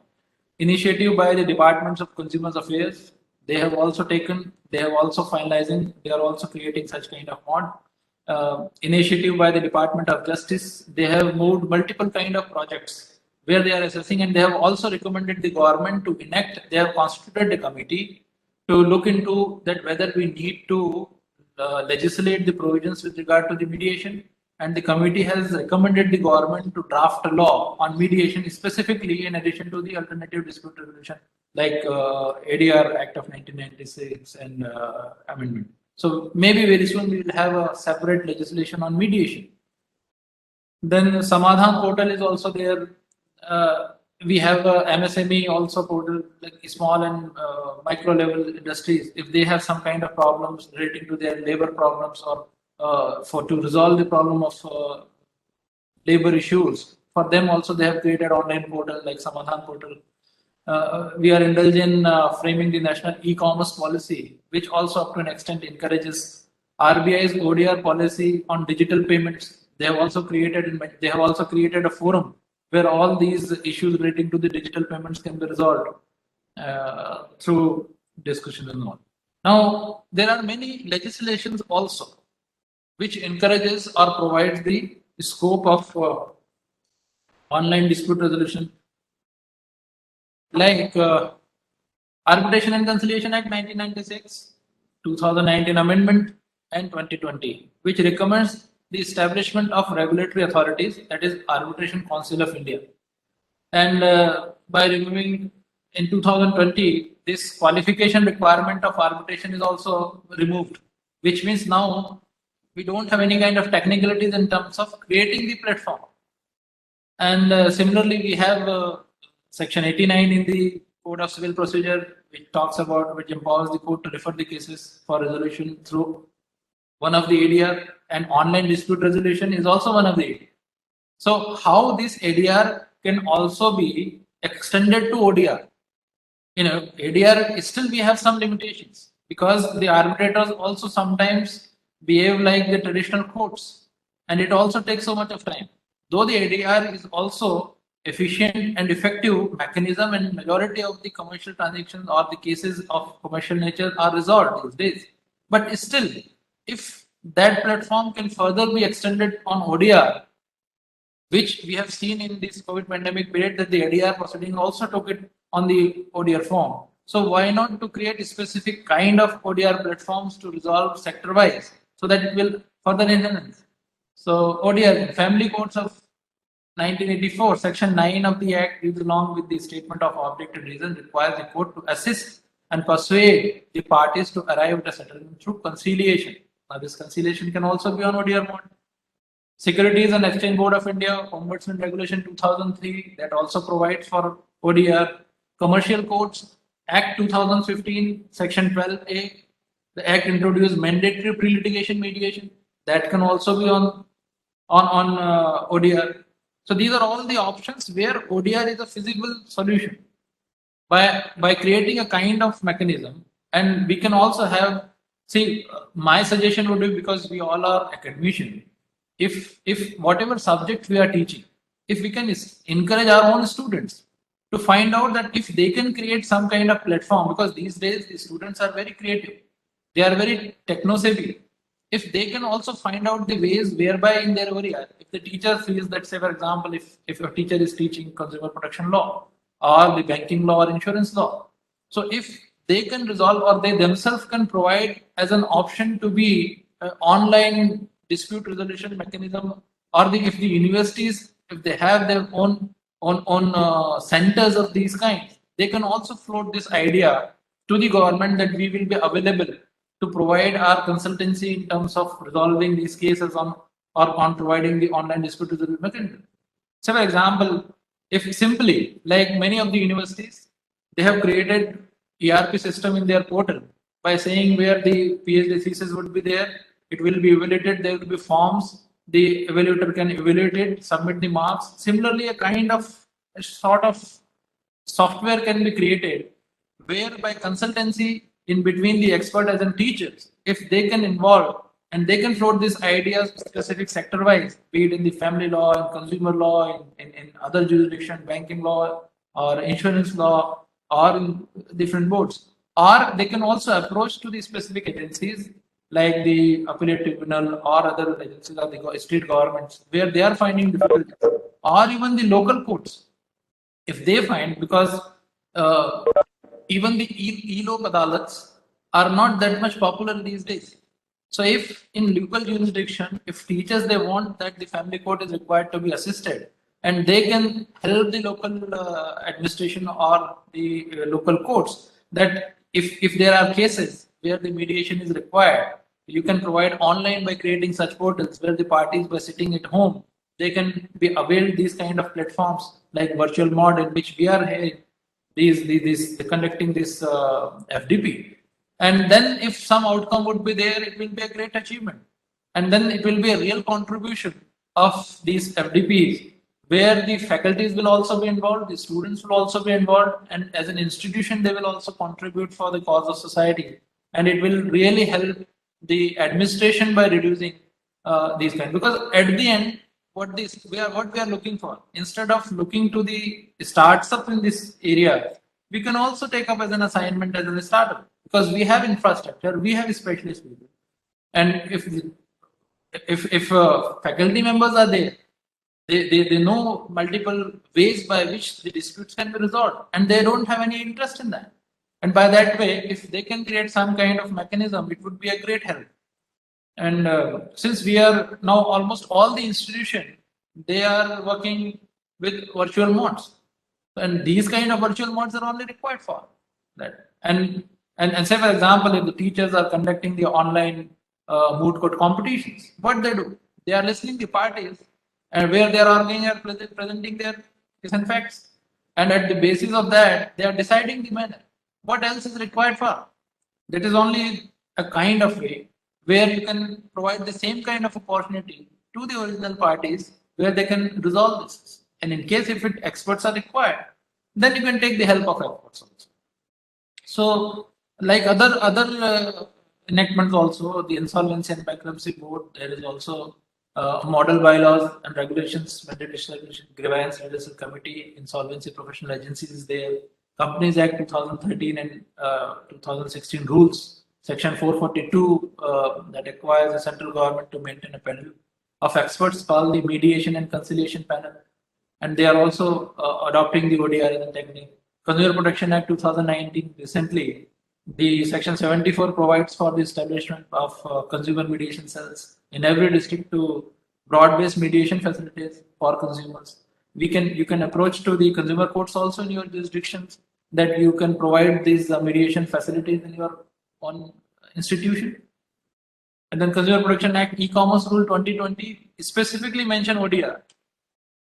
Initiative by the Departments of Consumers Affairs. They have also finalizing. They are also creating such kind of mod. initiative by the Department of Justice, they have moved multiple kind of projects where they are assessing, and they have also recommended the government to enact. They have constituted a committee to look into that whether we need to legislate the provisions with regard to the mediation, and the committee has recommended the government to draft a law on mediation, specifically in addition to the alternative dispute resolution like ADR Act of 1996 and amendment. So maybe very soon we will have a separate legislation on mediation. Then Samadhan portal is also there. We have a MSME also portal, like small and micro level industries. If they have some kind of problems relating to their labor problems, or to resolve the problem of labor issues, for them also they have created online portal like Samadhan portal. We are indulged in framing the national e-commerce policy, which also up to an extent encourages RBI's ODR policy on digital payments. They have also created a forum where all these issues relating to the digital payments can be resolved through discussion and all. Now, there are many legislations also which encourages or provides the scope of online dispute resolution, like Arbitration and Conciliation Act 1996, 2019 Amendment, and 2020, which recommends the establishment of regulatory authorities, that is Arbitration Council of India. And by removing in 2020, this qualification requirement of arbitration is also removed, which means now we don't have any kind of technicalities in terms of creating the platform. And similarly, we have Section 89 in the Code of Civil Procedure, which empowers the court to refer the cases for resolution through one of the ADR, and online dispute resolution is also one of the ADR. So how this ADR can also be extended to ODR? ADR still we have some limitations because the arbitrators also sometimes behave like the traditional courts, and it also takes so much of time. Though the ADR is also efficient and effective mechanism, and majority of the commercial transactions or the cases of commercial nature are resolved these days. But still, if that platform can further be extended on ODR, which we have seen in this COVID pandemic period, that the ADR proceeding also took it on the ODR form. So why not to create a specific kind of ODR platforms to resolve sector-wise, so that it will further enhance. So ODR, Family Courts of 1984, Section 9 of the Act, is along with the statement of objective reason, requires the court to assist and persuade the parties to arrive at a settlement through conciliation. Now, this conciliation can also be on ODR mode. Securities and Exchange Board of India, Ombudsman Regulation 2003, that also provides for ODR. Commercial Courts Act 2015, Section 12A, the Act introduced mandatory pre-litigation mediation, that can also be on ODR. So these are all the options where ODR is a feasible solution by creating a kind of mechanism. And we can also have, my suggestion would be, because we all are academicians, if whatever subject we are teaching, if we can encourage our own students to find out that if they can create some kind of platform, because these days the students are very creative, they are very techno-savvy. If they can also find out the ways whereby in their area, if the teacher feels that, say for example, if a teacher is teaching consumer protection law or the banking law or insurance law, so if they can resolve, or they themselves can provide as an option to be online dispute resolution mechanism, or if the universities, if they have their own centers of these kinds, they can also float this idea to the government that we will be available to provide our consultancy in terms of resolving these cases on providing the online dispute resolution mechanism. So, for example, if simply, like many of the universities, they have created ERP system in their portal by saying where the PhD thesis would be there, it will be evaluated, there will be forms, the evaluator can evaluate it, submit the marks. Similarly, a sort of software can be created whereby consultancy in between the experts and teachers, if they can involve and they can float these ideas specific sector wise, be it in the family law and consumer law, in other jurisdiction, banking law or insurance law, or in different boards, or they can also approach to the specific agencies like the appellate tribunal or other agencies of the state governments, where they are finding difficulties, or even the local courts, if they find, because uh, even the e-lok adalats are not that much popular these days. So if in local jurisdiction, if teachers they want that the family court is required to be assisted, and they can help the local administration or the local courts, that if there are cases where the mediation is required, you can provide online by creating such portals where the parties by sitting at home, they can be availed these kind of platforms like virtual mod, in which we are here these conducting this FDP. And then if some outcome would be there, it will be a great achievement. And then it will be a real contribution of these FDPs, where the faculties will also be involved, the students will also be involved, and as an institution, they will also contribute for the cause of society. And it will really help the administration by reducing these kinds. Because at the end, what we are looking for, instead of looking to the startup in this area, we can also take up as an assignment as a startup, because we have infrastructure, we have specialist people, and if faculty members are there, they know multiple ways by which the disputes can be resolved, and they don't have any interest in that. And by that way, if they can create some kind of mechanism, it would be a great help. And since we are now almost all the institution, they are working with virtual modes, and these kind of virtual modes are only required for that. And say for example, if the teachers are conducting the online moot court competitions, what they do, they are listening to parties, and where they are arguing or presenting their case and facts, and at the basis of that, they are deciding the manner. What else is required for? That is only a kind of way where you can provide the same kind of opportunity to the original parties where they can resolve this. And in case if experts are required, then you can take the help of experts also. So, like other enactments also, the Insolvency and Bankruptcy Board, there is also model bylaws and regulations, mandatory legislation, grievance redressal committee, insolvency professional agencies is there, Companies Act 2013 and 2016 rules, Section 442 that requires the central government to maintain a panel of experts called the Mediation and Conciliation Panel, and they are also adopting the ODR as a technique. Consumer Protection Act 2019 recently, the Section 74 provides for the establishment of consumer mediation cells in every district to broad-based mediation facilities for consumers. You can approach to the consumer courts also in your jurisdictions, that you can provide these mediation facilities in your own institution. And then Consumer Protection Act E-commerce Rule 2020 specifically mention ODR,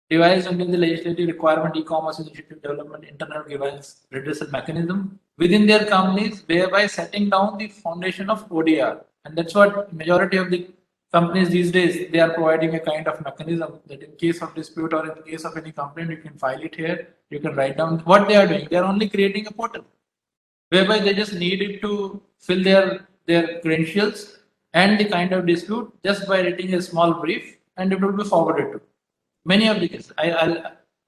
devised under the legislative requirement e-commerce initiative development internal grievance redressal mechanism within their companies, whereby setting down the foundation of ODR. And that's what majority of the companies these days, they are providing a kind of mechanism that in case of dispute or in case of any complaint, you can file it here, you can write down what they are doing. They are only creating a portal whereby they just needed to fill their credentials and the kind of dispute just by writing a small brief, and it will be forwarded to many of the cases.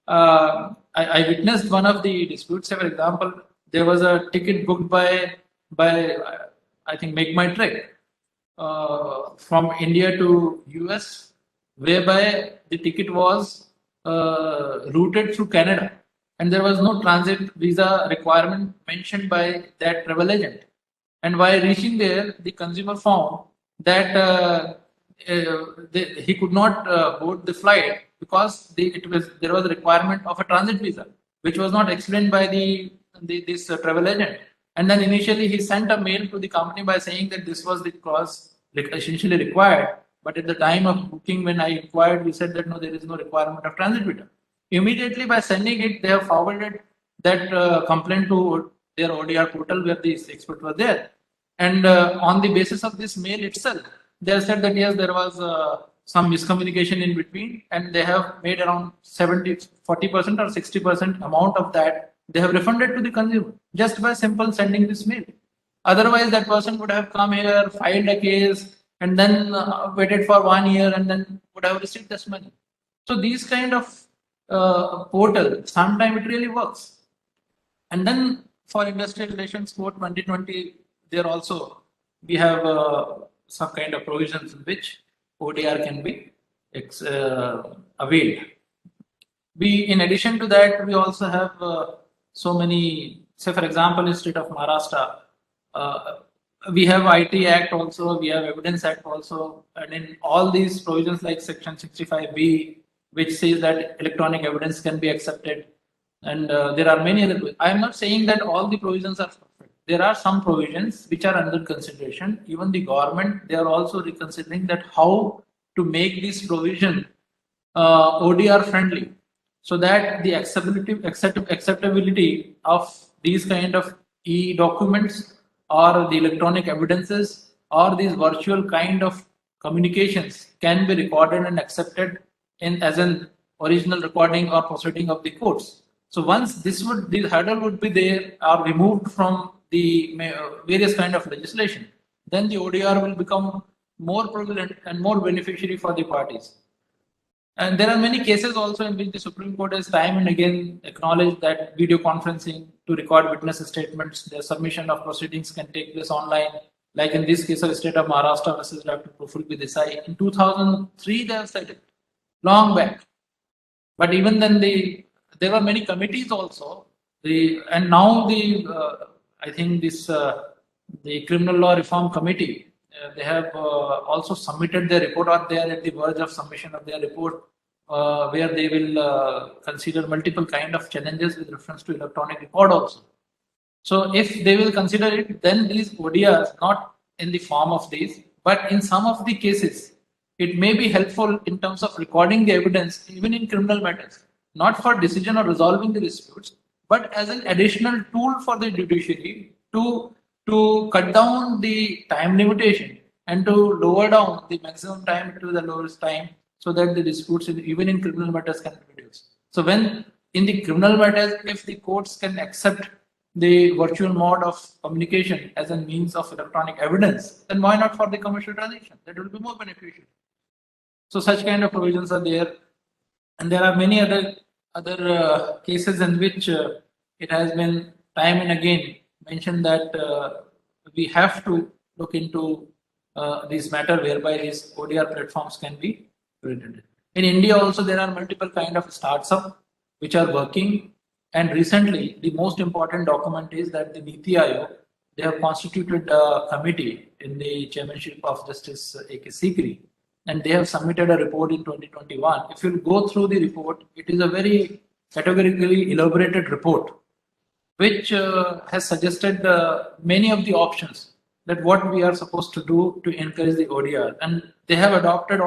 I witnessed one of the disputes. Say, for example, there was a ticket booked by I think Make My Trek from India to US, whereby the ticket was routed through Canada, and there was no transit visa requirement mentioned by that travel agent. And while reaching there, the consumer found that he could not board the flight because there was a requirement of a transit visa, which was not explained by this travel agent. And then initially he sent a mail to the company by saying that this was the clause essentially required. But at the time of booking, when I inquired, we said that no, there is no requirement of transit visa. Immediately by sending it, they have forwarded that complaint to their ODR portal where this expert was there. And on the basis of this mail itself, they have said that yes, there was some miscommunication in between, and they have made around 40% or 60% amount of that they have refunded to the consumer just by simple sending this mail. Otherwise, that person would have come here, filed a case, and then waited for 1 year, and then would have received this money. So these kind of portal, sometimes it really works. And then for Industrial Relations Code 2020, there also we have some kind of provisions in which ODR can be availed. In addition to that, we also have so many, say for example, in state of Maharashtra, we have IT Act also, we have Evidence Act also, and in all these provisions like Section 65B, which says that electronic evidence can be accepted, and there are many other. I am not saying that all the provisions are perfect. There are some provisions which are under consideration. Even the government, they are also reconsidering that how to make this provision ODR friendly, so that the acceptability of these kind of e-documents or the electronic evidences or these virtual kind of communications can be recorded and accepted in as an original recording or proceeding of the courts. So once this hurdle would be there or removed from the various kind of legislation, then the ODR will become more prevalent and more beneficiary for the parties. And there are many cases also in which the Supreme Court has time and again acknowledged that video conferencing to record witness statements, the submission of proceedings can take place online. Like in this case of the state of Maharashtra versus Dr. Proful Desai. In 2003, they have said it, long back. But even then, there were many committees also. And now I think the Criminal Law Reform Committee, they have also submitted their report, or they are at the verge of submission of their report, where they will consider multiple kind of challenges with reference to electronic record also. So if they will consider it, then these ODRs, not in the form of these, but in some of the cases, it may be helpful in terms of recording the evidence, even in criminal matters, not for decision or resolving the disputes, but as an additional tool for the judiciary to cut down the time limitation and to lower down the maximum time to the lowest time, so that the disputes even in criminal matters can be reduced. So when in the criminal matters, if the courts can accept the virtual mode of communication as a means of electronic evidence, then why not for the commercial transaction? That will be more beneficial. So such kind of provisions are there, and there are many other cases in which it has been time and again mentioned that we have to look into this matter whereby these ODR platforms can be created. In India also there are multiple kind of startups which are working, and recently the most important document is that the Niti Aayog, they have constituted a committee in the chairmanship of Justice A.K. Sikri, and they have submitted a report in 2021. If you go through the report, it is a very categorically elaborated report, which has suggested many of the options that what we are supposed to do to encourage the ODR. And they have adopted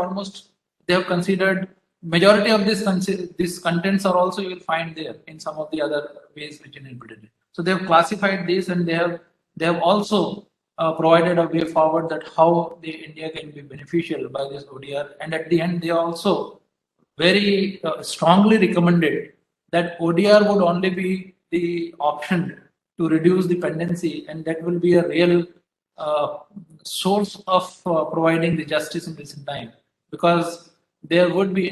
they have considered majority of these contents are also you will find there in some of the other ways which are implemented. So they have classified this, and they have also provided a way forward that how the India can be beneficial by this ODR. And at the end, they also very strongly recommended that ODR would only be the option to reduce the pendency, and that will be a real source of providing the justice in recent time, because there would be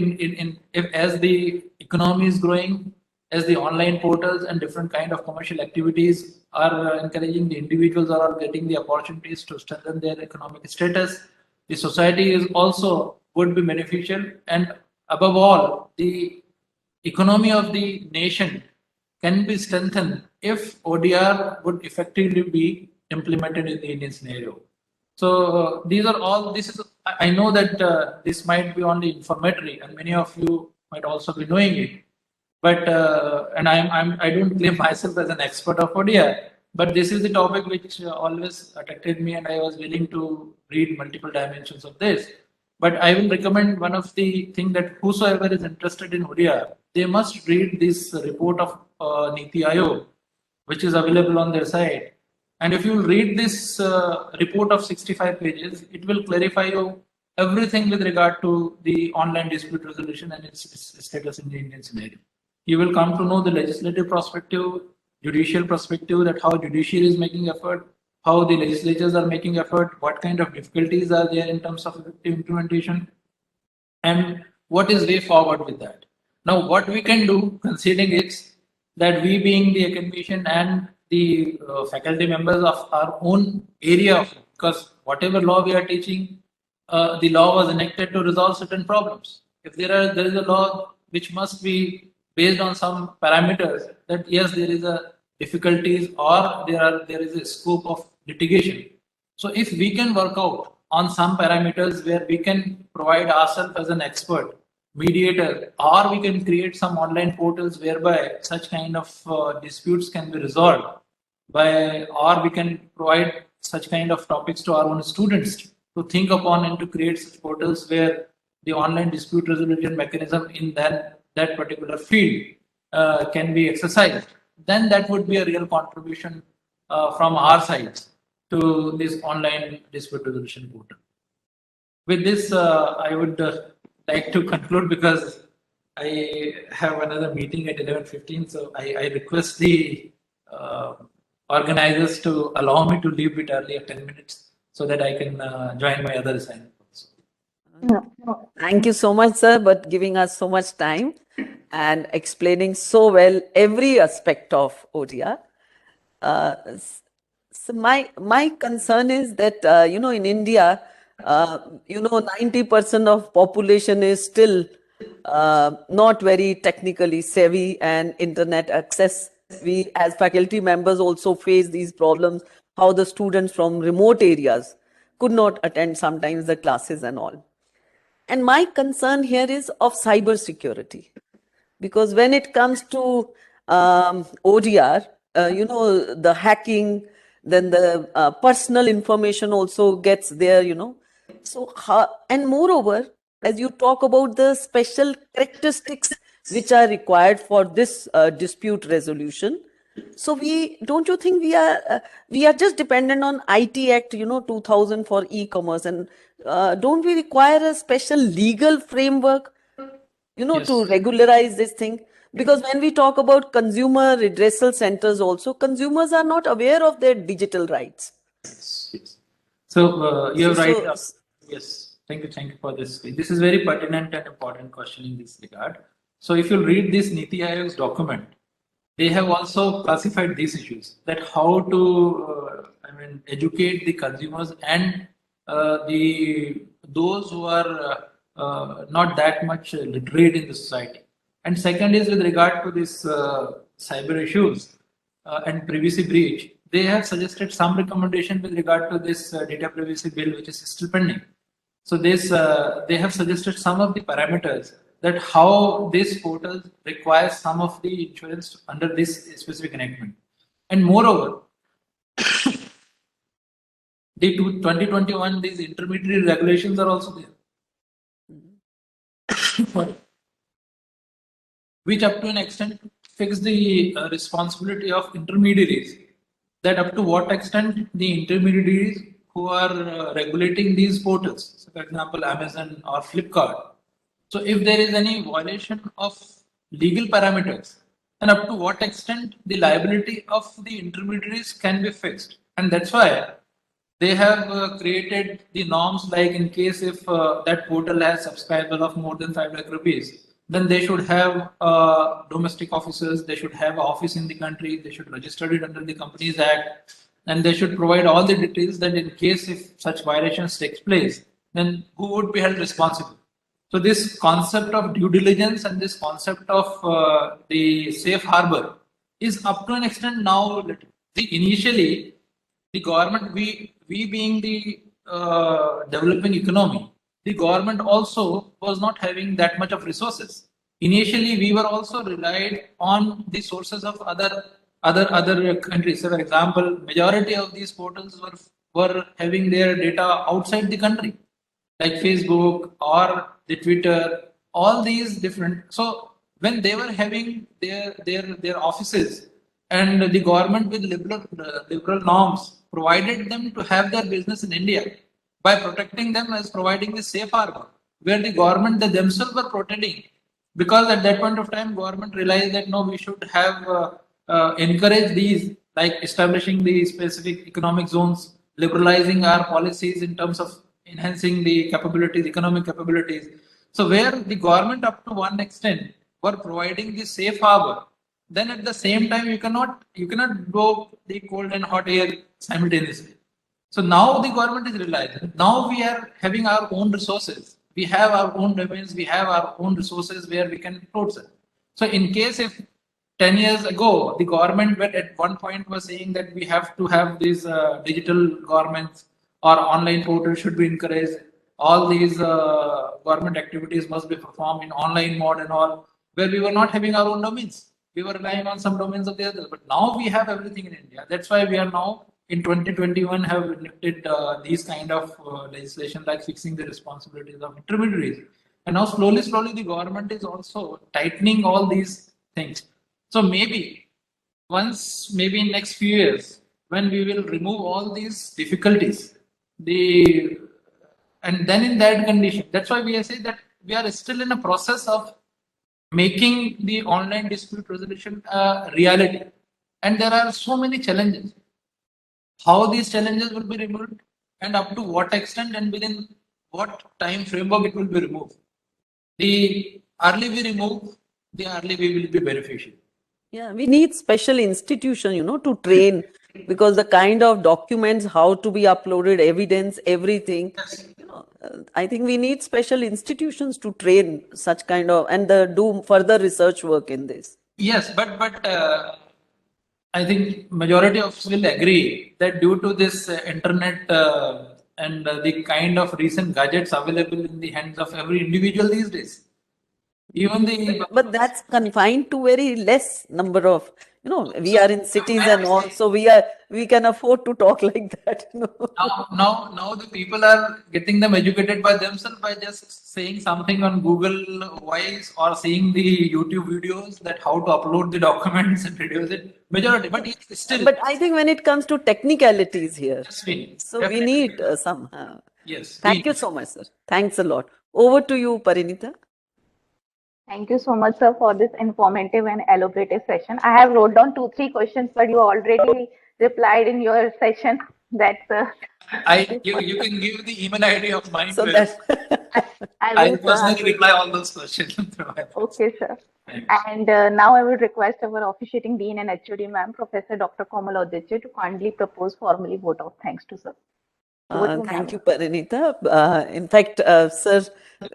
if as the economy is growing, as the online portals and different kind of commercial activities are encouraging the individuals are getting the opportunities to strengthen their economic status, the society is also would be beneficial, and above all, the economy of the nation can be strengthened if ODR would effectively be implemented in the Indian scenario. So these are all. I know that this might be only informatory, and many of you might also be knowing it. But and I don't claim myself as an expert of ODR, but this is the topic which always attracted me, and I was willing to read multiple dimensions of this. But I will recommend one of the things that whosoever is interested in ODR, they must read this report of Niti Aayog, which is available on their site. And if you read this report of 65 pages, it will clarify you everything with regard to the online dispute resolution and its status in the Indian scenario. You will come to know the legislative perspective, judicial perspective, that how judiciary is making effort, how the legislatures are making effort, what kind of difficulties are there in terms of implementation, and what is way forward with that. Now, what we can do, considering it's that we being the academician and the faculty members of our own area, because whatever law we are teaching, the law was enacted to resolve certain problems. If there is a law which must be based on some parameters, that yes, there is a difficulties or there is a scope of litigation. So if we can work out on some parameters where we can provide ourselves as an expert, mediator, or we can create some online portals whereby such kind of disputes can be resolved by, or we can provide such kind of topics to our own students to think upon and to create such portals where the online dispute resolution mechanism in that particular field can be exercised, then that would be a real contribution from our side to this online dispute resolution portal. With this, I would like to conclude because I have another meeting at 11:15. So I request the organizers to allow me to leave it earlier 10 minutes so that I can join my other assignment also. No. Thank you so much, sir, but giving us so much time and explaining so well every aspect of ODR. So my concern is that in India, 90% of population is still not very technically savvy and internet access. We as faculty members also face these problems. How the students from remote areas could not attend sometimes the classes and all. And my concern here is of cyber security, because when it comes to ODR, the hacking, then the personal information also gets there, So, and moreover, as you talk about the special characteristics which are required for this dispute resolution, so don't you think we are just dependent on IT Act 2000 for e-commerce, and don't we require a special legal framework Yes. to regularize this thing? Because when we talk about consumer redressal centers also, consumers are not aware of their digital rights. Yes. So you're So- right. Yes, thank you for this. This is very pertinent and important question in this regard. So if you read this Niti Aayog's document, they have also classified these issues, that how to educate the consumers and those who are not that much literate in the society. And second is with regard to this cyber issues and privacy breach, they have suggested some recommendation with regard to this data privacy bill, which is still pending. So this they have suggested some of the parameters that how this portal requires some of the insurance under this specific enactment. And moreover, the 2021 these intermediary regulations are also there. Which up to an extent fix the responsibility of intermediaries, that up to what extent the intermediaries who are regulating these portals, so for example Amazon or Flipkart, so if there is any violation of legal parameters, then up to what extent the liability of the intermediaries can be fixed. And that's why they have created the norms, like in case if that portal has subscribers of more than 5 lakh rupees, then they should have domestic officers, they should have office in the country, they should register it under the Companies Act, and they should provide all the details that in case if such violations takes place, then who would be held responsible. So this concept of due diligence and this concept of the safe harbor is up to an extent now. Initially, the government, we being the developing economy, the government also was not having that much of resources. Initially, we were also relied on the sources of other countries. So, for example, majority of these portals were having their data outside the country, like Facebook or the Twitter, all these different. So when they were having their offices, and the government with liberal norms provided them to have their business in India by protecting them as providing the safe harbor, where the government they themselves were protecting, because at that point of time government realized that no, we should have encourage these, like establishing the specific economic zones, liberalizing our policies in terms of enhancing the capabilities, economic capabilities. So where the government up to one extent were providing the safe harbor, then at the same time you cannot go the cold and hot air simultaneously. So now the government is realizing, now we are having our own resources. We have our own domains, we have our own resources where we can process. So in case if 10 years ago, the government at one point was saying that we have to have these digital governments or online portals should be encouraged. All these government activities must be performed in online mode and all, where we were not having our own domains. We were relying on some domains of the others. But now we have everything in India. That's why we are now in 2021 have enacted these kind of legislation like fixing the responsibilities of intermediaries. And now slowly, the government is also tightening all these things. So maybe in next few years, when we will remove all these difficulties, and then in that condition, that's why we are saying that we are still in a process of making the online dispute resolution a reality. And there are so many challenges. How these challenges will be removed and up to what extent and within what time framework it will be removed. The early we remove, the early we will be beneficial. Yeah, we need special institution, to train, because the kind of documents, how to be uploaded, evidence, everything, I think we need special institutions to train such kind of, and do further research work in this. Yes, but I think majority of us will agree that due to this internet and the kind of recent gadgets available in the hands of every individual these days, even the But that's confined to very less number of, we are in cities and all, so we can afford to talk like that. now the people are getting them educated by themselves by just saying something on Google Voice or seeing the YouTube videos that how to upload the documents and reduce it. Majority, but it's still. But I think when it comes to technicalities here, Yes, so we need some. Yes. Thank you so much, sir. Thanks a lot. Over to you, Parinita. Thank you so much, sir, for this informative and elaborative session. I have wrote down 2, 3 questions, but you already replied in your session. That's You can give the email ID of mine. So Where I I will, will personally reply all those questions. Okay, sir. And now I would request our officiating Dean and HOD Ma'am, Professor Dr. Komal Aditya, to kindly propose formally vote of thanks to sir. Thank you, Parinita. In fact, sir,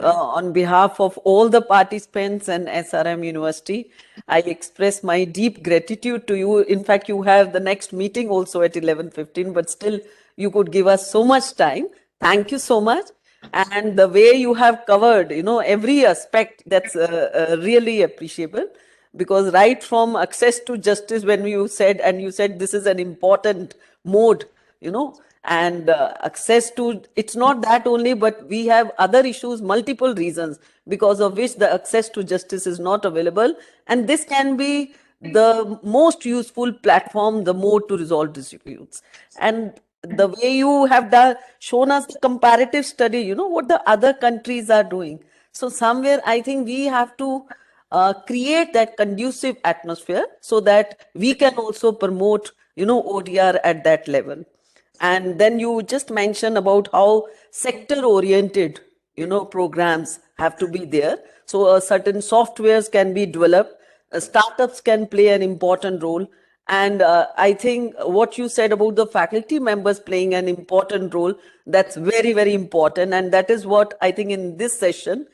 on behalf of all the participants and SRM University, I express my deep gratitude to you. In fact, you have the next meeting also at 11:15, but still you could give us so much time. Thank you so much. And the way you have covered, every aspect, that's really appreciable. Because right from access to justice, when you said this is an important mode, and access to, it's not that only, but we have other issues, multiple reasons because of which the access to justice is not available, and this can be the most useful platform, the mode to resolve disputes. And the way you have shown us the comparative study, what the other countries are doing. So somewhere I think we have to create that conducive atmosphere so that we can also promote, ODR at that level. And then you just mentioned about how sector oriented, programs have to be there. So certain softwares can be developed, startups can play an important role. And I think what you said about the faculty members playing an important role, that's very, very important. And that is what I think in this session,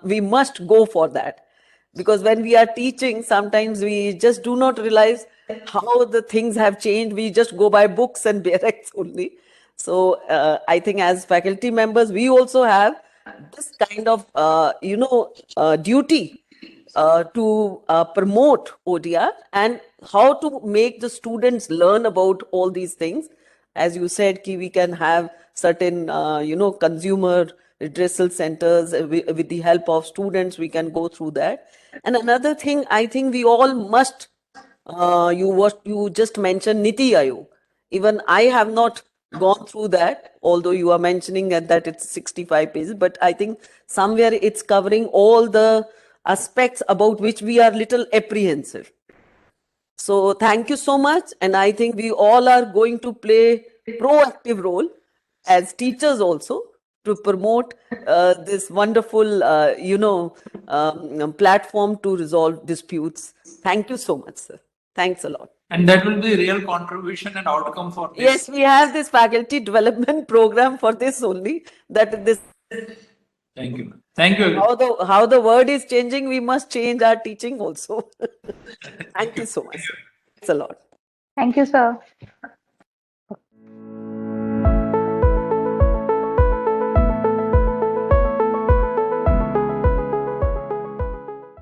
we must go for that. Because when we are teaching, sometimes we just do not realize how the things have changed. We just go by books and barracks only. So I think as faculty members, we also have this kind of, duty to promote ODR and how to make the students learn about all these things. As you said, we can have certain, consumer redressal centers with the help of students. We can go through that. And another thing, I think we all must, you just mentioned Niti Aayog. Even I have not gone through that, although you are mentioning that it's 65 pages, but I think somewhere it's covering all the aspects about which we are little apprehensive. So thank you so much. And I think we all are going to play proactive role as teachers also to promote this wonderful, platform to resolve disputes. Thank you so much, sir. Thanks a lot. And that will be real contribution and outcome for this. Yes, we have this faculty development program for this only. That this Thank you. Ma'am. Thank you. how the word is changing, we must change our teaching also. Thank you so much. Thanks a lot. Thank you, sir.